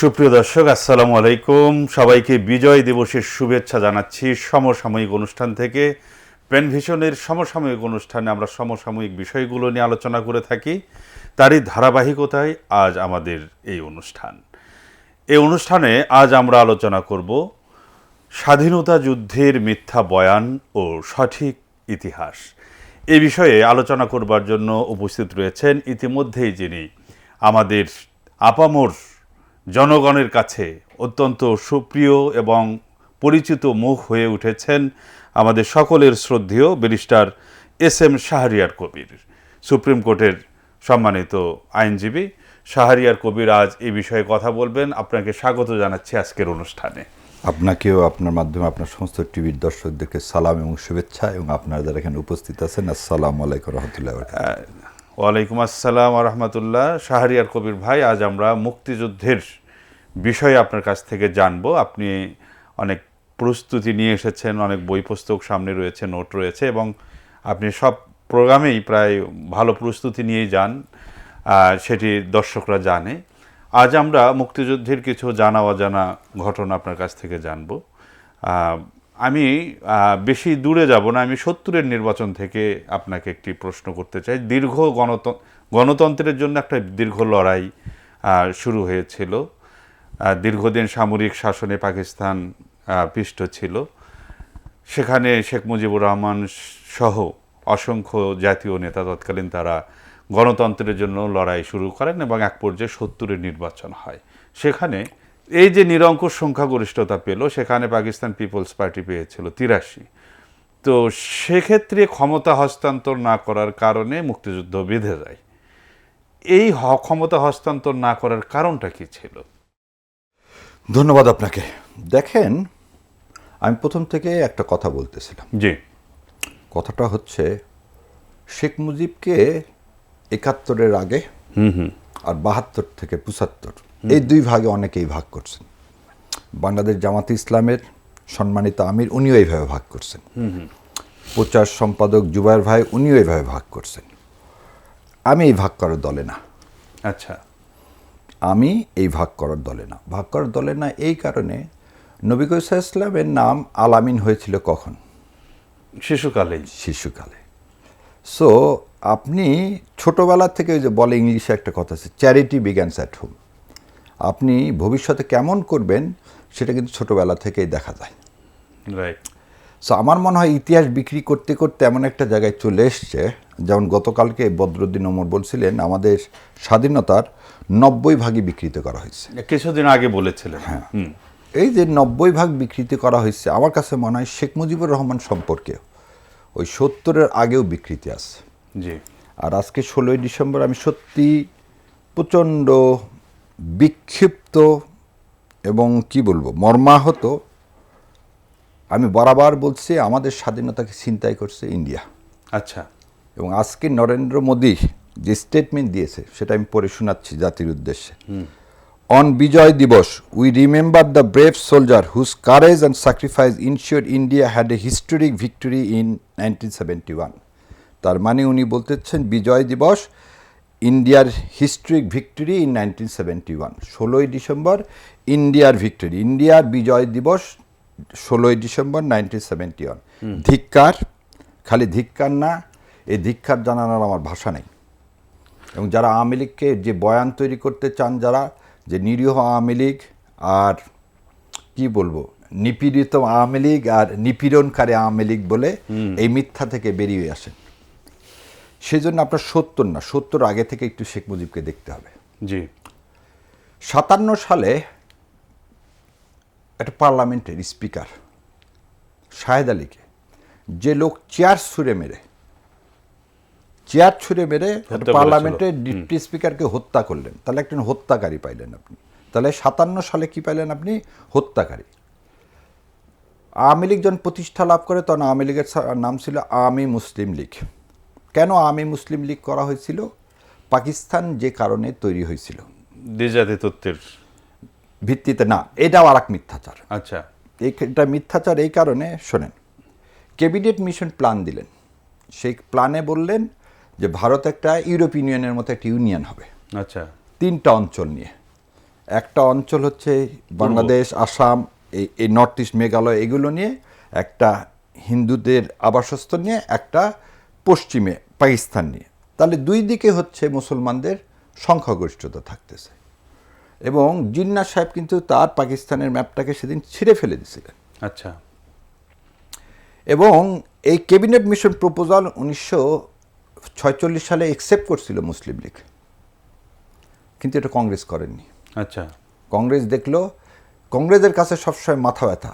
সুপ্রিয় দর্শক, আসসালামু আলাইকুম। সবাইকে বিজয় দিবসের শুভেচ্ছা জানাচ্ছি। সমসাময়িক অনুষ্ঠান থেকে পেনভিশনের সমসাময়িক অনুষ্ঠানে আমরা সমসাময়িক বিষয়গুলো নিয়ে আলোচনা করে থাকি। তারই ধারাবাহিকতায় আজ আমাদের এই অনুষ্ঠানে আজ আমরা আলোচনা করব স্বাধীনতা যুদ্ধের মিথ্যা বয়ান ও সঠিক ইতিহাস। এই বিষয়ে আলোচনা করবার জন্য উপস্থিত রয়েছেন ইতিমধ্যেই যিনি আমাদের আপামর জনগণের কাছে অত্যন্ত সুপ্রিয় এবং পরিচিত মুখ হয়ে উঠেছেন আমাদের সকলের শ্রদ্ধেয় barrister SM. Shahriar Kabir, supreme কোর্টের সম্মানিত আইনজীবী। শাহরিয়ার কবির আজ এই বিষয়ে কথা বলবেন। আপনাকে স্বাগত জানাচ্ছি আজকের অনুষ্ঠানে। আপনাকেও আপনার মাধ্যমে আপনার সমস্ত টিভির দর্শকদেরকে সালাম এবং শুভেচ্ছা, এবং আপনারা যারা এখানে উপস্থিত আছেন, আসসালামু আলাইকুম রহমতুল্লাহ। ওয়ালাইকুম আসসালাম রহমতুল্লাহ। শাহরিয়ার কবির ভাই, আজ আমরা মুক্তিযুদ্ধের বিষয়ে আপনার কাছ থেকে জানবো। আপনি অনেক প্রস্তুতি নিয়ে এসেছেন, অনেক বই পুস্তক সামনে রয়েছে, নোট রয়েছে, এবং আপনি সব প্রোগ্রামেই প্রায় ভালো প্রস্তুতি নিয়েই যান, সেটি দর্শকরা জানে। আজ আমরা মুক্তিযুদ্ধের কিছু জানা অজানা ঘটনা আপনার কাছ থেকে জানবো। আমি বেশি দূরে যাব না, আমি 70-এর নির্বাচন থেকে আপনাকে একটি প্রশ্ন করতে চাই। দীর্ঘ গণতন্ত্রের জন্য একটা দীর্ঘ লড়াই শুরু হয়েছিল। দীর্ঘদিন সামরিক শাসনে পাকিস্তান পিষ্ট ছিল। সেখানে শেখ মুজিবুর রহমান সহ অসংখ্য জাতীয় নেতা তৎকালীন তারা গণতন্ত্রের জন্য লড়াই শুরু করেন এবং এক পর্যায়ে 70-এর নির্বাচন হয়। সেখানে এই যে নিরঙ্কুশ সংখ্যাগরিষ্ঠতা পেল, সেখানে পাকিস্তান পিপলস পার্টি পেয়েছিল 83। তো সেক্ষেত্রে ক্ষমতা হস্তান্তর না করার কারণে মুক্তিযুদ্ধ বেঁধে যায়। এই ক্ষমতা হস্তান্তর না করার কারণটা কি ছিল? ধন্যবাদ আপনাকে। দেখেন, আমি প্রথম থেকে একটা কথা বলতেছিলাম। জি। কথাটা হচ্ছে, শেখ মুজিবকে 71-এর আগে আর 72 থেকে 75 এই দুই ভাগে অনেকেই ভাগ করছেন। বাংলাদেশ জামাতে ইসলামের সম্মানিত আমির উনিও এইভাবে ভাগ করছেন, প্রচার সম্পাদক জুবায়ের ভাই উনিও এইভাবে ভাগ করছেন। আমি এই ভাগ করার দলে না। আচ্ছা। আমি এই ভাগ করার দলে না। ভাগ করার দলে না এই কারণে, নবী করিম সাল্লাল্লাহু আলাইহি ওয়াসাল্লামের নাম আলামিন হয়েছিল কখন? শিশুকালে। সো আপনি ছোটোবেলা থেকে, ওই যে বলে ইংলিশে একটা কথা আছে, চ্যারিটি বিগ্যানস অ্যাট হোম। আপনি ভবিষ্যতে কেমন করবেন সেটা কিন্তু ছোটোবেলা থেকেই দেখা যায়। রাইট। সো আমার মনে হয় ইতিহাস বিক্রি করতে করতে এমন একটা জায়গায় চলে এসছে, যেমন গতকালকে বদরুদ্দিন ওমর বলছিলেন আমাদের স্বাধীনতার 90 ভাগই বিকৃত করা হয়েছে। কিছুদিন আগে বলেছিলেন। হ্যাঁ, এই যে 90 ভাগ বিকৃতি করা হয়েছে, আমার কাছে মনে হয় শেখ মুজিবুর রহমান সম্পর্কে ওই 70-এর আগেও বিকৃতি আছে। জি। আর আজকে 16ই ডিসেম্বর আমি সত্যি প্রচণ্ড বিক্ষিপ্ত এবং কি বলবো, মর্মাহত। আমি বরাবর বলছি, আমাদের স্বাধীনতাকে ছিনতাই করছে ইন্ডিয়া। আচ্ছা। এবং আজকে নরেন্দ্র মোদী যে স্টেটমেন্ট দিয়েছে সেটা আমি পড়ে শোনাচ্ছি জাতির উদ্দেশ্যে। On Bijoy Dibosh, we remember the brave soldier whose courage and sacrifice ensured India had a historic victory in 1971. তার মানে উনি বলতেছেন বিজয় দিবস ইন্ডিয়ার হিস্ট্রিক ভিক্টরি ইন 1971। 16ই ডিসেম্বর ইন্ডিয়ার ভিক্টরি, ইন্ডিয়ার বিজয় দিবস 16ই ডিসেম্বর 1971। ধিক্কার, খালি ধিক্কার না, এই ধিক্কার জানানোর আমার ভাষা নেই। এবং যারা আওয়ামী লীগকে যে বয়ান তৈরি করতে চান, যারা যে নিরীহ আওয়ামী লীগ আর কি বলবো, নিপীড়িত আওয়ামী লীগ আর নিপীড়নকারী আওয়ামী লীগ বলে এই মিথ্যা থেকে বেরিয়ে আসেন। সেই জন্য আপনার 70 না, 70 আগে থেকে একটু শেখ মুজিবকে দেখতে হবে। জি। 57 সালে একটা পার্লামেন্টের স্পিকার শাহেদ আলীকে যে লোক চেয়ার ছুঁড়ে মেরে পার্লামেন্টের ডিপটি স্পিকারকে হত্যা করলেন, তাহলে একজন হত্যাকারী পাইলেন আপনি। তাহলে 57 সালে কি পাইলেন আপনি? হত্যাকারী। আওয়ামী লীগ যখন প্রতিষ্ঠা লাভ করে, তখন আওয়ামী লীগের নাম ছিল আওয়ামী মুসলিম লীগ। কেন আওয়ামী মুসলিম লীগ করা হয়েছিল? পাকিস্তান যে কারণে তৈরি হয়েছিল, দ্বিজাতি তত্ত্বের ভিত্তিতে না, এটাও আর এক মিথ্যাচার। আচ্ছা। এটা মিথ্যাচার এই কারণে, শোনেন, ক্যাবিনেট মিশন প্ল্যান দিলেন। সেই প্ল্যানে বললেন যে ভারত একটা ইউরোপ ইউনিয়নের মতো একটা ইউনিয়ন হবে। আচ্ছা। 3টা অঞ্চল নিয়ে, একটা অঞ্চল হচ্ছে বাংলাদেশ, আসাম, এই নর্থ ইস্ট, মেঘালয়, এগুলো নিয়ে একটা হিন্দুদের আবাসস্থল নিয়ে, একটা পশ্চিমে পাকিস্তান নিয়ে। তাহলে দুই দিকে হচ্ছে মুসলমানদের সংখ্যাগরিষ্ঠতা থাকতেছে। এবং জিন্নাহ সাহেব কিন্তু তার পাকিস্তানের ম্যাপটাকে সেদিন ছিঁড়ে ফেলে দিয়েছিলেন। আচ্ছা। এবং এই ক্যাবিনেট মিশন প্রপোজাল 1946 সালে অ্যাকসেপ্ট করছিল মুসলিম লীগ, কিন্তু এটা কংগ্রেস করেননি। আচ্ছা। কংগ্রেস দেখলো, কংগ্রেসের কাছে সবসময় মাথা ব্যথা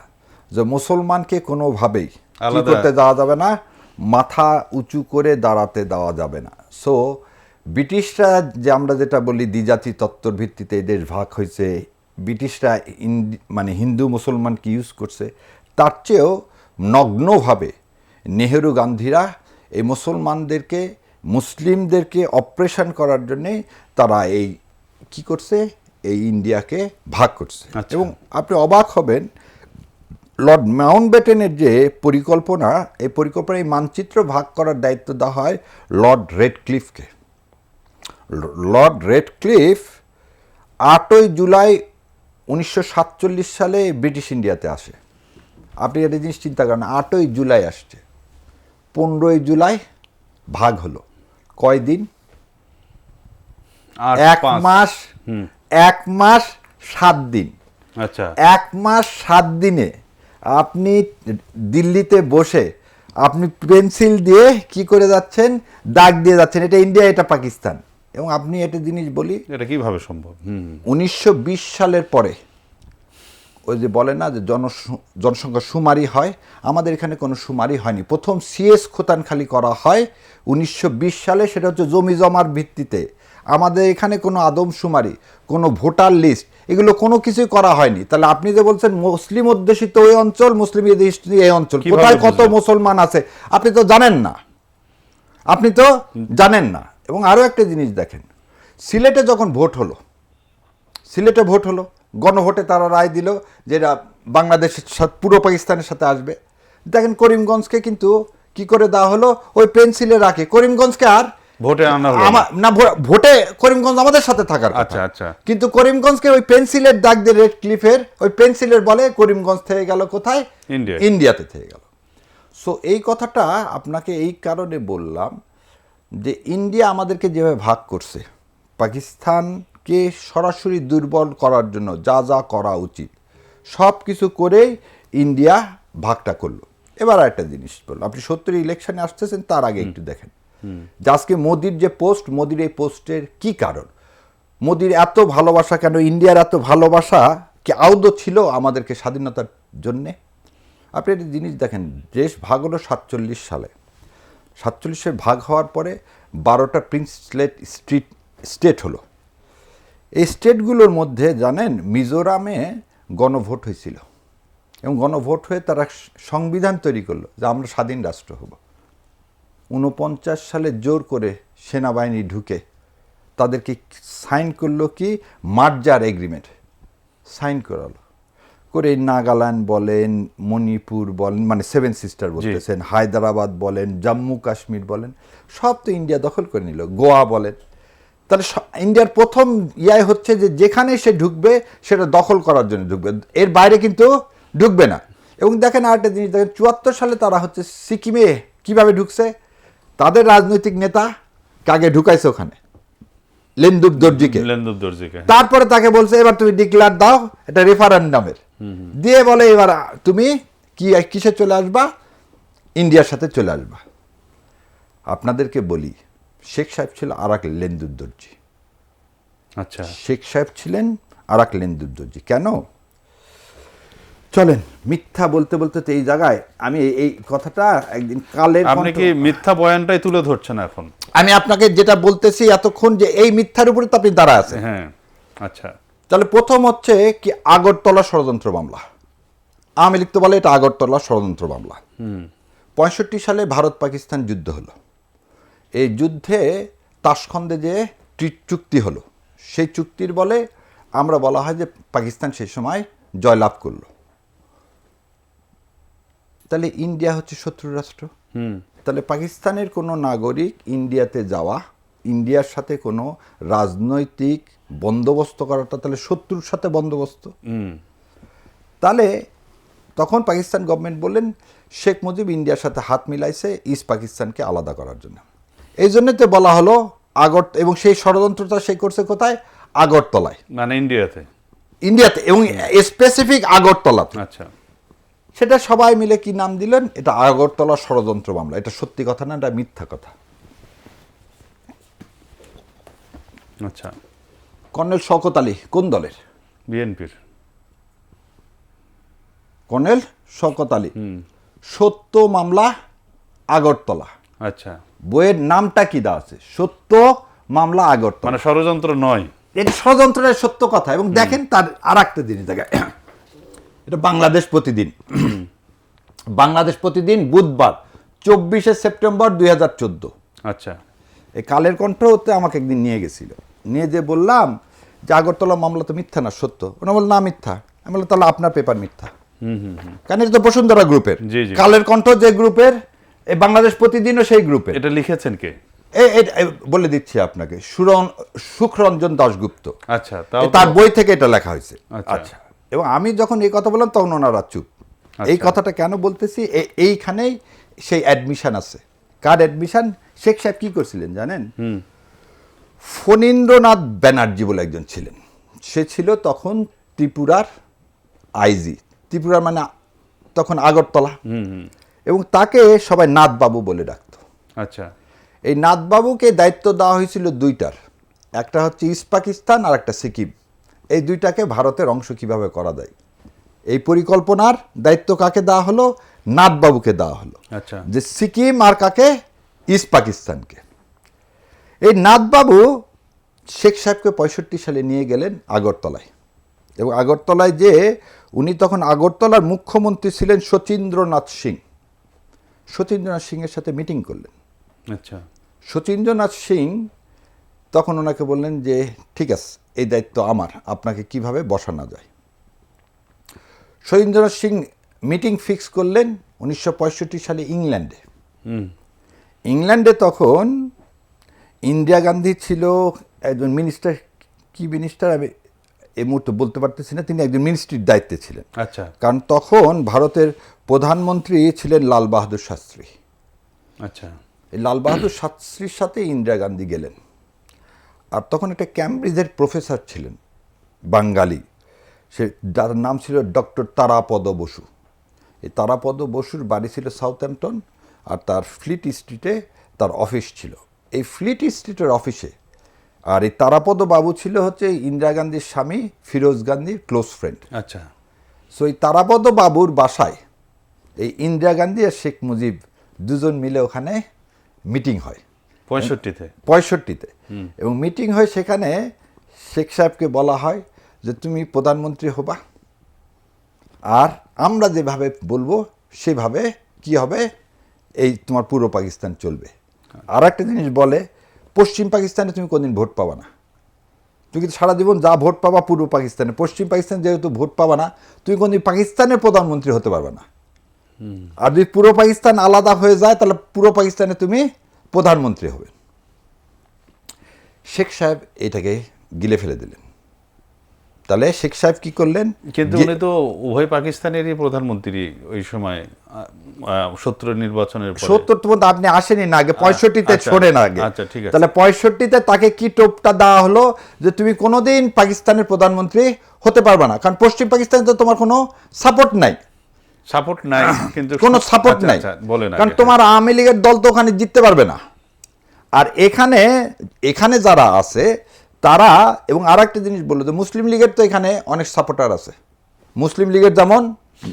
যে মুসলমানকে কোনোভাবেই কি করতে দেওয়া যাবে না, মাথা উঁচু করে দাঁড়াতে দেওয়া যাবে না। সো ব্রিটিশরা, যে আমরা যেটা বলি দ্বিজাতি তত্ত্বর ভিত্তিতে এই দেশ ভাগ হয়েছে, ব্রিটিশরা মানে হিন্দু মুসলমানকে ইউজ করছে, তার চেয়েও নগ্নভাবে নেহেরু গান্ধীরা এই মুসলমানদেরকে, মুসলিমদেরকে অপারেশন করার জন্যে তারা এই কি করছে, এই ইন্ডিয়াকে ভাগ করছে। এবং আপনি অবাক হবেন, লর্ড মাউন্টব্যাটেনের যে পরিকল্পনা, এই পরিকল্পনা, এই মানচিত্র ভাগ করার দায়িত্ব দেওয়া হয় লর্ড রেডক্লিফকে। লর্ড রেডক্লিফ 8ই জুলাই 1947 সালে ব্রিটিশ ইন্ডিয়াতে আসে। আপনি একটা জিনিস চিন্তা করেন, 8ই জুলাই আসছে, 15ই জুলাই ভাগ হলো, কয়দিন? 1 মাস, 1 মাস 7 দিন। আচ্ছা। 1 মাস 7 দিনে আপনি দিল্লিতে বসে আপনি পেন্সিল দিয়ে কি করে যাচ্ছেন, দাগ দিয়ে যাচ্ছেন, এটা ইন্ডিয়া, এটা পাকিস্তান। এবং আপনি একটা জিনিস বলি, এটা কিভাবে সম্ভব? 1920 সালের পরে ওই যে বলে না যে জনসংখ্যা সুমারি হয়, আমাদের এখানে কোনো সুমারি হয়নি। প্রথম সিএস খোতানখালি করা হয় 1920 সালে, সেটা হচ্ছে জমি জমার ভিত্তিতে। আমাদের এখানে কোনো আদমশুমারি, কোনো ভোটার লিস্ট, এগুলো কোনো কিছুই করা হয়নি। তাহলে আপনি যে বলছেন মুসলিম অধ্যুষিত ওই অঞ্চল, মুসলিম অধ্যুষিত এই অঞ্চল, কোথায় কত মুসলমান আছে আপনি তো জানেন না, আপনি তো জানেন না। এবং আরও একটা জিনিস দেখেন, সিলেটে যখন ভোট হলো, সিলেটে ভোট হলো, গণভোটে তারা রায় দিল যেটা বাংলাদেশের সাথে, পূর্ব পাকিস্তানের সাথে আসবে। দেখেন করিমগঞ্জকে কিন্তু কি করে দেওয়া হলো, ওই পেন্সিলে রাখে। করিমগঞ্জকে আর ভোটে আনা হলো না, ভোটে করিমগঞ্জ আমাদের সাথে থাকার কথা। আচ্ছা আচ্ছা। কিন্তু করিমগঞ্জকে ওই পেন্সিলের দাগ দিয়ে, রেড ক্লিফের ওই পেন্সিলের বলে করিমগঞ্জ থেকে গেল কোথায়, ইন্ডিয়াতে থেকে গেল। সো এই কথাটা আপনাকে এই কারণে বললাম যে ইন্ডিয়া আমাদেরকে যেভাবে ভাগ করছে, পাকিস্তানকে সরাসরি দুর্বল করার জন্য যা যা করা উচিত সব কিছু করেই ইন্ডিয়া ভাগটা করলো। এবার একটা জিনিস বললো, আপনি 70 ইলেকশনে আসতেছেন, তার আগে একটু দেখেন যে আজকে মোদির যে পোস্ট, মোদির এই পোস্টের কি কারণ, মোদির এত ভালোবাসা কেন, ইন্ডিয়ার এত ভালোবাসা কি আদৌ ছিল আমাদেরকে স্বাধীনতার জন্যে? আপনি একটা জিনিস দেখেন, দেশ ভাগ হলো 47 সালে, 47-এ ভাগ হওয়ার পরে 12টা প্রিন্সলেট স্টেট হলো। এই স্টেটগুলোর মধ্যে জানেন মিজোরামে গণভোট হয়েছিল, এবং গণভোট হয়ে তারা সংবিধান তৈরি করলো যে আমরা স্বাধীন রাষ্ট্র হব। 49 সালে জোর করে সেনাবাহিনী ঢুকে তাদেরকে সাইন করলো কি, মার্জার এগ্রিমেন্ট সাইন করালো, করে নাগাল্যান্ড বলেন, মণিপুর বলেন, মানে 7 সিস্টার বলতেছেন, হায়দ্রাবাদ বলেন, জম্মু কাশ্মীর বলেন, সব তো ইন্ডিয়া দখল করে নিল, গোয়া বলেন। তাহলে ইন্ডিয়ার প্রথম ইয়াই হচ্ছে যে যেখানে সে ঢুকবে সেটা দখল করার জন্য ঢুকবে, এর বাইরে কিন্তু ঢুকবে না। এবং দেখেন আরেকটা জিনিস দেখেন, 74 সালে তারা হচ্ছে সিকিমে কিভাবে ঢুকছে, তাদের রাজনৈতিক নেতা কাকে ঢুকাইছে ওখানে, লেন্দুব দর্জিকে। তারপরে তাকে বলছে এবার তুমি ডিক্লার দাও, এটা রেফারেন্ডামের, দিয়ে বলে এবার তুমি কিসে চলে আসবা, ইন্ডিয়ার সাথে চলে আসবা। আপনাদেরকে বলি, শেখ সাহেব ছিল আর এক লেন্দুব দর্জি। আচ্ছা, শেখ সাহেব ছিলেন আর এক লেন্দুব দর্জি। কেন? চলেন মিথ্যা বলতে বলতে তো এই জায়গায় আমি এই কথাটা একদিন কালের, আপনি কি মিথ্যা বয়ানটাই তুলে ধরছেন এখন? আমি আপনাকে যেটা বলতেছি এতক্ষণ যে এই মিথ্যার উপরে তো আপনি দাঁড়া আছেন। হ্যাঁ, আচ্ছা। তাহলে প্রথম হচ্ছে কি, আগরতলা ষড়যন্ত্র মামলা। আওয়ামী লীগ তো বলে এটা আগরতলা ষড়যন্ত্র মামলা। 65 সালে ভারত পাকিস্তান যুদ্ধ হলো। এই যুদ্ধে তাশখন্দে যে চুক্তি হলো, সেই চুক্তির বলে আমরা বলা হয় যে পাকিস্তান সেই সময় জয়লাভ করলো। তাহলে ইন্ডিয়া হচ্ছে শত্রু রাষ্ট্র। তাহলে পাকিস্তানের কোনো নাগরিক ইন্ডিয়াতে যাওয়া ইন্ডিয়ার সাথে কোনো রাজনৈতিক বন্দোবস্ত করাটা তাহলে শত্রুর সাথে বন্দোবস্ত। তাহলে তখন পাকিস্তান গভর্নমেন্ট বললেন শেখ মুজিব ইন্ডিয়ার সাথে হাত মিলাইছে ইস্ট পাকিস্তানকে আলাদা করার জন্য। এই জন্য তো বলা হলো এবং সেই ষড়যন্ত্রটা সে করছে কোথায়? আগরতলায়, মানে ইন্ডিয়াতে এবং স্পেসিফিক আগরতলাতে। আচ্ছা সেটা সবাই মিলে কি নাম দিলেন? এটা আগরতলা ষড়যন্ত্র মামলা। এটা সত্যি কথা না, এটা মিথ্যা কথা। আচ্ছা। কর্নেল শওকত আলী কোন দলের? বিএনপির। কর্নেল শওকত আলী। সত্য মামলা আগরতলা। আচ্ছা, বইয়ের নামটা কি দেওয়া আছে? সত্য মামলা আগরতলা। মানে ষড়যন্ত্র নয়, এটা ষড়যন্ত্রের সত্য কথা। এবং দেখেন তার আর একটা জিনিস দেখেন, এটা বাংলাদেশ প্রতিদিন। বাংলাদেশ প্রতিদিন বুধবার 24শে সেপ্টেম্বর 2014। আচ্ছা। এই কালের কণ্ঠতে আমাকে একদিন নিয়ে গেছিল, নিয়ে যে বললাম যে আগরতলা মামলা তো মিথ্যা না সত্য? ওরা বলল না মিথ্যা। আমি বললাম তাহলে আপনার পেপার মিথ্যা, কারণ এটা তো বসুন্ধরা গ্রুপের। জি, জি। কালের কণ্ঠ যে গ্রুপের, এই বাংলাদেশ প্রতিদিনও সেই গ্রুপের। এটা লিখেছেন কে? বলে দিচ্ছি আপনাকে, সুখরঞ্জন দাশগুপ্ত। আচ্ছা, তার বই থেকে এটা লেখা হয়েছে। আচ্ছা। আচ্ছা। এবং আমি যখন এই কথা বললাম তখন ওনারা চুপ। এই কথাটা কেন বলতেছি? এইখানেই সেই অ্যাডমিশন আছে। কার অ্যাডমিশন? শেখ সাহেব কি করছিলেন জানেন? ফণীন্দ্রনাথ ব্যানার্জি বলে একজন ছিলেন, সে ছিল তখন ত্রিপুরার আইজি। ত্রিপুরার মানে তখন আগরতলা। এবং তাকে সবাই নাথবাবু বলে ডাকত। আচ্ছা। এই নাথবাবুকে দায়িত্ব দেওয়া হয়েছিল দুইটার, একটা হচ্ছে ইস্ট পাকিস্তান আর একটা সিকিম। এই দুইটাকে ভারতের অংশ কিভাবে করা যায়, এই পরিকল্পনার দায়িত্ব কাকে দেওয়া হলো? নাথবাবুকে দেওয়া হলো। আচ্ছা। যে সিকিম আর কাকে? ইস্ট পাকিস্তানকে। এই নাথবাবু শেখ সাহেবকে 65 সালে নিয়ে গেলেন আগরতলায়। এবং আগরতলায় যে উনি তখন আগরতলার মুখ্যমন্ত্রী ছিলেন শচীন্দ্রনাথ সিং। শচীন্দ্রনাথ সিংয়ের সাথে মিটিং করলেন। আচ্ছা। শচীন্দ্রনাথ সিং তখন ওনাকে বললেন যে ঠিক আছে, এই দায়িত্ব আমার, আপনাকে কিভাবে বসানো যায়। শচীন্দ্রনাথ সিং মিটিং ফিক্স করলেন 1965 সালে ইংল্যান্ডে। ইংল্যান্ডে তখন ইন্দিরা গান্ধী ছিল একজন মিনিস্টার। কি মিনিস্টার আমি এই মুহূর্তে বলতে পারতেছি না, তিনি একজন মিনিস্ট্রির দায়িত্বে ছিলেন। আচ্ছা। কারণ তখন ভারতের প্রধানমন্ত্রী ছিলেন লাল বাহাদুর শাস্ত্রী। আচ্ছা। এই লাল বাহাদুর শাস্ত্রীর সাথে ইন্দিরা গান্ধী গেলেন। আর তখন একটা ক্যামব্রিজের প্রফেসর ছিলেন বাঙালি, সে যার নাম ছিল ডক্টর তারাপদ বসু। এই তারাপদ বসুর বাড়ি ছিল সাউথহ্যাম্পটন, আর তার ফ্লিট স্ট্রিটে তার অফিস ছিল। এই ফ্লিট স্ট্রিটের অফিসে, আর এই তারাপদ বাবু ছিল হচ্ছে ইন্দিরা গান্ধীর স্বামী ফিরোজ গান্ধীর ক্লোজ ফ্রেন্ড। আচ্ছা। সো এই তারাপদ বাবুর বাসায় এই ইন্দিরা গান্ধী আর শেখ মুজিব দুজন মিলে ওখানে মিটিং হয় 65-তে। এবং মিটিং হয়, সেখানে শেখ সাহেবকে বলা হয় যে তুমি প্রধানমন্ত্রী হবা, আর আমরা যেভাবে বলবো সেভাবে কি হবে, এই তোমার পূর্ব পাকিস্তান চলবে। আর একটা জিনিস বলে, পশ্চিম পাকিস্তানে তুমি কোনদিন ভোট পাবা না। তুমি কিন্তু সারা জীবন যা ভোট পাবা পূর্ব পাকিস্তানে, পশ্চিম পাকিস্তান যেহেতু ভোট পাবা না, তুমি কোনদিন পাকিস্তানের প্রধানমন্ত্রী হতে পারবে না। আর যদি পূর্ব পাকিস্তান আলাদা হয়ে যায় তাহলে পূর্ব পাকিস্তানে তুমি প্রধানমন্ত্রী হবে। শেখ সাহেব এটাকে গিলে ফেলে দিলেন। তাহলে শেখ সাহেব কি করলেন? কিন্তু উনি তো উভয় পাকিস্তানেরই প্রধানমন্ত্রী ওই সময়, 70 নির্বাচনের পরে। 70 তো আপনি আসেনি না আগে, 65-তে ছোড়েন আগে। আচ্ছা, ঠিক আছে। তাহলে 65-তে তাকে কি টোপটা দেওয়া হলো যে তুমি কোনোদিন পাকিস্তানের প্রধানমন্ত্রী হতে পারবে না, কারণ পশ্চিম পাকিস্তানে তো তোমার কোনো সাপোর্ট নাই। সাপোর্ট নাই, কিন্তু কোনো সাপোর্ট নাই, কারণ তোমার আওয়ামী লীগের দল তো ওখানে জিততে পারবে না। আর এখানে যারা আছে তারা, এবং আর একটা জিনিস বললো যে মুসলিম লীগের তো এখানে অনেক সাপোর্টার আছে। মুসলিম লীগের যেমন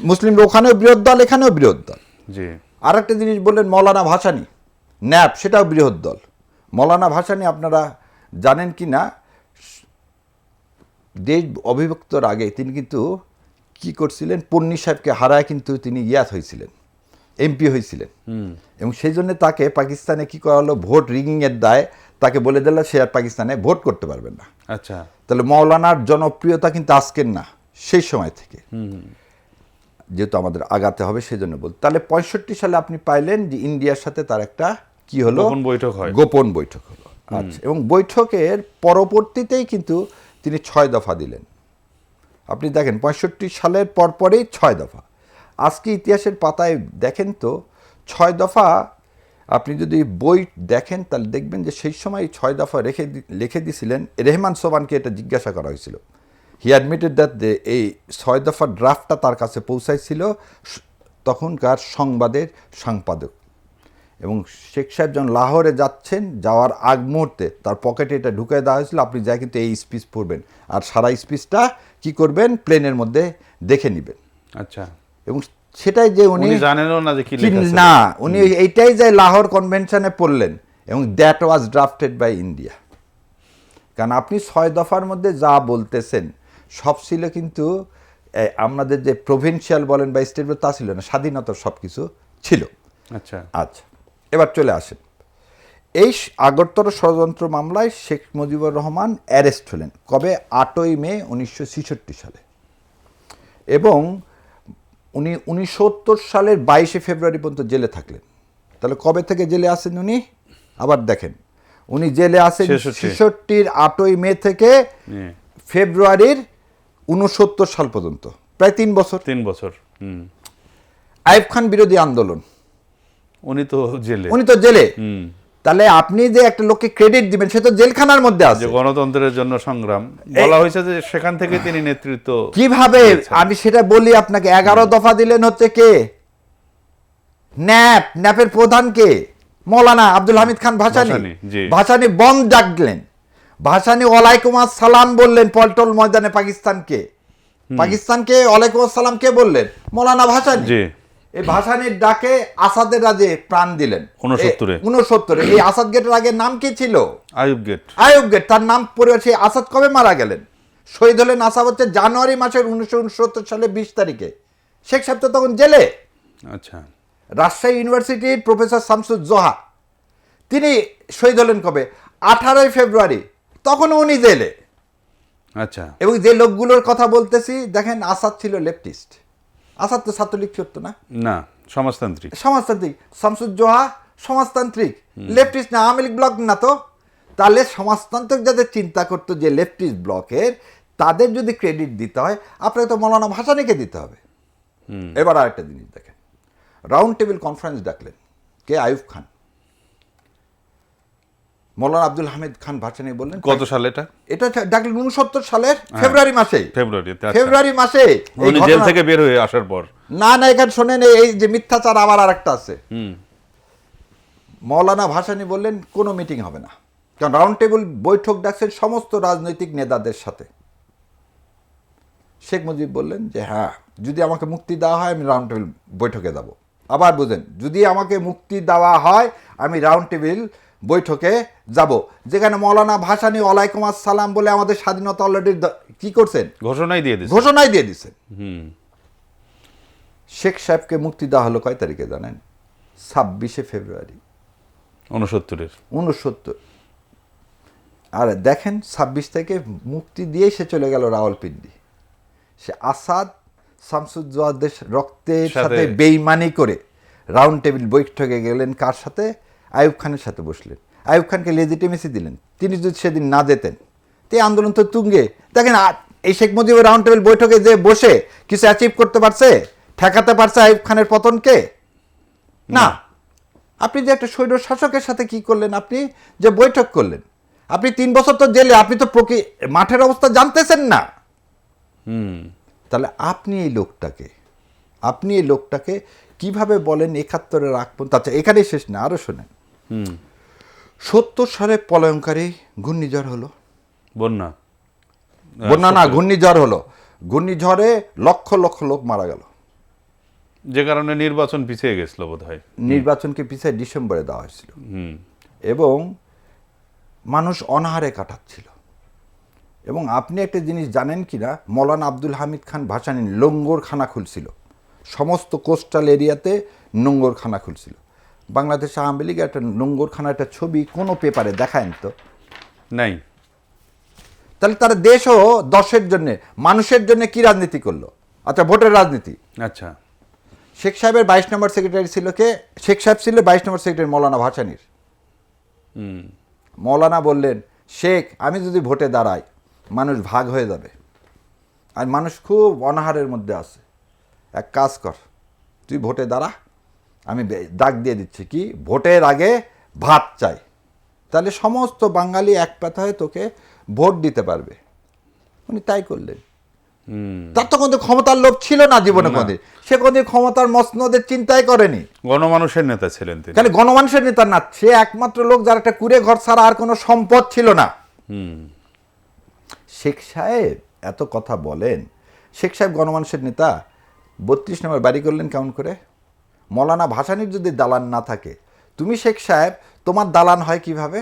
মুসলিম ওখানেও বৃহৎ দল, এখানেও বৃহৎ দল। জি। আর একটা জিনিস বললেন মৌলানা ভাসানী, ন্যাপ, সেটাও বৃহৎ দল। মৌলানা ভাসানী আপনারা জানেন কি না, দেশ অবিভক্তর আগে তিনি কিন্তু কি করছিলেন, পন্নী সাহেবকে হারায় কিন্তু তিনি হয়েছিলেন, এমপি হয়েছিলেন। এবং সেই জন্য তাকে পাকিস্তানে কি করা হলো, ভোট রিগিংয়ের দায় তাকে বলে দিল সে আর পাকিস্তানে ভোট করতে পারবেন না। আচ্ছা। তাহলে মৌলানার জনপ্রিয়তা কিন্তু আজকের না, সেই সময় থেকে। যেহেতু আমাদের আগাতে হবে সেই জন্য বলতে, তাহলে 65 সালে আপনি পাইলেন যে ইন্ডিয়ার সাথে তার একটা কি হলো, গোপন বৈঠক হয়। গোপন বৈঠক হলো। আচ্ছা, এবং বৈঠকের পরবর্তীতেই কিন্তু তিনি 6 দফা দিলেন। আপনি দেখেন 65 সালের পরপরই 6 দফা। আজকে ইতিহাসের পাতায় দেখেন তো 6 দফা, আপনি যদি বই দেখেন তাহলে দেখবেন যে সেই সময় 6 দফা লিখে দিয়েছিলেন রেহমান সোবানকে। এটা জিজ্ঞাসা করা হয়েছিল, হি অ্যাডমিটেড দ্যাট এই 6 দফার ড্রাফটটা তার কাছে পৌঁছাইছিল তখনকার সংবাদের সম্পাদক। এবং শেখ সাহেব যখন লাহোরে যাচ্ছেন, যাওয়ার আগ মুহূর্তে তার পকেটে এটা ঢুকাই দেওয়া হয়েছিল, আপনি যা কিন্তু এই স্পিচ পড়বেন আর সারা স্পিচটা কি করবেন প্লেনের মধ্যে দেখে নেবেন। আচ্ছা, এবং সেটাই যে উনি জানেনও না যে কি লেখা আছে। না, উনি এইটাই যে লাহোর কনভেনশনে পড়লেন, এবং that was drafted by India. কারণ আপনি 6 দফার মধ্যে যা বলতেছেন সব ছিল কিন্তু আমাদের যে প্রভিন্সিয়াল বলেন বা স্টেট তা ছিল না, স্বাধীনতার সব কিছু ছিল। আচ্ছা আচ্ছা, এবার চলে আসেন এই আগরতলা ষড়যন্ত্র মামলায় শেখ মুজিবুর রহমান অ্যারেস্ট হলেন কবে? 8ই মে 1966 সালে। এবং উনি 1970 সালের 22শে ফেব্রুয়ারি পর্যন্ত জেলে থাকলেন। তাহলে কবে থেকে জেলে আসেন উনি? আবার দেখেন, উনি জেলে আসেন 66-র 8ই মে থেকে ফেব্রুয়ারির 69 সাল পর্যন্ত, প্রায় 3 বছর। 3 বছর। আইয়ুব খান বিরোধী আন্দোলন, উনি তো জেলে। তাহলে আপনি যে একটা লোককে ক্রেডিট দিবেন, সে তো জেলখানার মধ্যে আছে। যে গণতন্ত্রের জন্য সংগ্রাম বলা হয়েছে, যে সেখান থেকে তিনি নেতৃত্ব কিভাবে, আমি সেটা বলি আপনাকে। 11 দফা দিলেন হচ্ছে কে? ন্যাপের প্রধান কে? মৌলানা আব্দুল হামিদ খান ভাসানী। ভাসানী বম ডাকলেন, ভাসানী ওয়ালাইকুম আসসালাম বললেন পল্টন ময়দানে পাকিস্তানকে ওয়ালাইকুম আসসালাম কে বললেন? মৌলানা ভাসানী। এই ভাসানীর ডাকে আসাদের রাজে প্রাণ দিলেন 69-এ। এই আসাদ গেটের আগে নাম কি ছিল? আইয়ুব গেট। তার নাম পরিবর্তে আসাদ কবে মারা গেলেন? শহীদ হলেন আসাদ হচ্ছে জানুয়ারি মাসের 1969 সালে 20 তারিখে। শেখ সাহেব তো তখন জেলে। আচ্ছা, রাজশাহী ইউনিভার্সিটির প্রফেসর শামসুজ্জোহা তিনি শহীদ হলেন কবে? 18ই ফেব্রুয়ারি, তখনও উনি জেলে। আচ্ছা, এবং যে লোকগুলোর কথা বলতেছি দেখেন, আসাদ ছিল লেফটিস্ট। আসাদ তো ছাত্রলীগ করতো না, সমাজতান্ত্রিক। শামসুজ্জোহা সমাজতান্ত্রিক, লেফটিস্ট না, আওয়ামী লীগ ব্লক না তো। তাহলে সমাজতান্ত্রিক যাদের চিন্তা করতো যে লেফটিস্ট ব্লকের, তাদের যদি ক্রেডিট দিতে হয় আপনাকে তো মৌলানা ভাসানীকে দিতে হবে। এবার আরেকটা জিনিস দেখেন, রাউন্ড টেবিল কনফারেন্স ডাকলেন কে? আইয়ুব খান। মৌলানা আব্দুল হামিদ খান ভাসানী বললেন কত সালে এটা ডাকলেন? 69 সালের ফেব্রুয়ারি মাসে উনি জেল থেকে বের হয়ে আসার পর। না, এখানে শোনেন, এই যে মিথ্যাচার আবার আরেকটা আছে। মৌলানা ভাসানী বললেন কোনো মিটিং হবে না, কারণ রাউন্ড টেবিল বৈঠক ডাকছেন সমস্ত রাজনৈতিক নেতাদের সাথে। শেখ মুজিব বললেন যে হ্যাঁ, যদি আমাকে মুক্তি দেওয়া হয় আমি রাউন্ড টেবিল বৈঠকে যাব। আবার বুঝেন, যদি আমাকে মুক্তি দেওয়া হয় আমি রাউন্ড টেবিল বৈঠকে যাব, যেখানে মৌলানা ভাসানী ওয়ালাইকুম আসসালাম বলে আমাদের স্বাধীনতা অলরেডি কি করছেন? ঘোষণাই দিয়ে দিয়েছেন। শেখ সাহেবকে মুক্তি দেওয়া হলো কয় তারিখে জানেন? 26শে ফেব্রুয়ারি 69। আর দেখেন 26 থেকে মুক্তি দিয়ে সে চলে গেল রাওয়ালপিন্ডি। সে আসাদ শামসুজ্জোহাদের রক্তের সাথে বেইমানি করে রাউন্ড টেবিল বৈঠকে গেলেন। কার সাথে? আইয়ুব খানের সাথে বসলেন। আইয়ুব খানকে লেজিটিমেসি দিলেন। তিনি যদি সেদিন না যেতেন, তে আন্দোলন তো তুঙ্গে। দেখেন, এই শেখ মুজিবের রাউন্ড টেবিল বৈঠকে যে বসে কিছু অ্যাচিভ করতে পারছে, ঠেকাতে পারছে আইয়ুব খানের পতনকে? না। আপনি যে একটা স্বৈর শাসকের সাথে কি করলেন? আপনি যে বৈঠক করলেন, আপনি 3 বছর তো জেলে, আপনি তো মাঠের অবস্থা জানতেছেন না। তাহলে আপনি এই লোকটাকে কিভাবে বলেন 71-এর আগ পর্যন্ত? আচ্ছা, এখানেই শেষ না, আরো শোনেন। 70 সালে প্রলয়ঙ্কারী ঘূর্ণিঝড় হলো, ঘূর্ণিঝড় হলো। ঘূর্ণিঝড়ে লক্ষ লক্ষ লোক মারা গেল, যে কারণে নির্বাচন পিছিয়ে গেছিল বোধহয়। নির্বাচনকে পিছিয়ে ডিসেম্বরে দেওয়া হয়েছিল। এবং মানুষ অনাহারে কাটাচ্ছিল। এবং আপনি একটা জিনিস জানেন কি না, মৌলানা আব্দুল হামিদ খান ভাসানী লঙ্গরখানা খুলছিল, সমস্ত কোস্টাল এরিয়াতে নোঙ্গরখানা খুলছিল। বাংলাদেশ আওয়ামী লীগের একটা নোঙ্গরখানা একটা ছবি কোনো পেপারে দেখায় তো নাই। তাহলে তারা দেশও দশের জন্য, মানুষের জন্য কি রাজনীতি করলো? আচ্ছা, ভোটের রাজনীতি। আচ্ছা, শেখ সাহেবের 22 নম্বর সেক্রেটারি ছিল কে? শেখ সাহেব ছিল 22 নম্বর সেক্রেটারি মৌলানা ভাসানীর। মৌলানা বললেন, শেখ আমি যদি ভোটে দাঁড়াই মানুষ ভাগ হয়ে যাবে, আর মানুষ খুব অনাহারের মধ্যে আছে, এক কাজ কর, তুই ভোটে দাঁড়া, আমি ডাক দিয়ে দিচ্ছি কি ভোটের আগে ভাত চাই, তাহলে সমস্ত বাঙালি এক পাতায় তোকে ভোট দিতে পারবে। উনি তাই করলেন। তার তো কোনো ক্ষমতার লোভ ছিল না জীবনে কোনোদিন, সে কোনোদিন ক্ষমতার মসনদের চিন্তাই করেনি। গণমানুষের নেতা ছিলেন তিনি। খালি গণমানুষের নেতা না, সে একমাত্র লোক যার একটা কুড়ে ঘর ছাড়া আর কোনো সম্পদ ছিল না। শেখ সাহেব এত কথা বলেন, শেখ সাহেব গণমানুষের নেতা, 32 নম্বর বাড়ি করলেন কেমন করে? মৌলানা ভাসানীর যদি দালান না থাকে, তুমি শেখ সাহেব তোমার দালান হয় কিভাবে?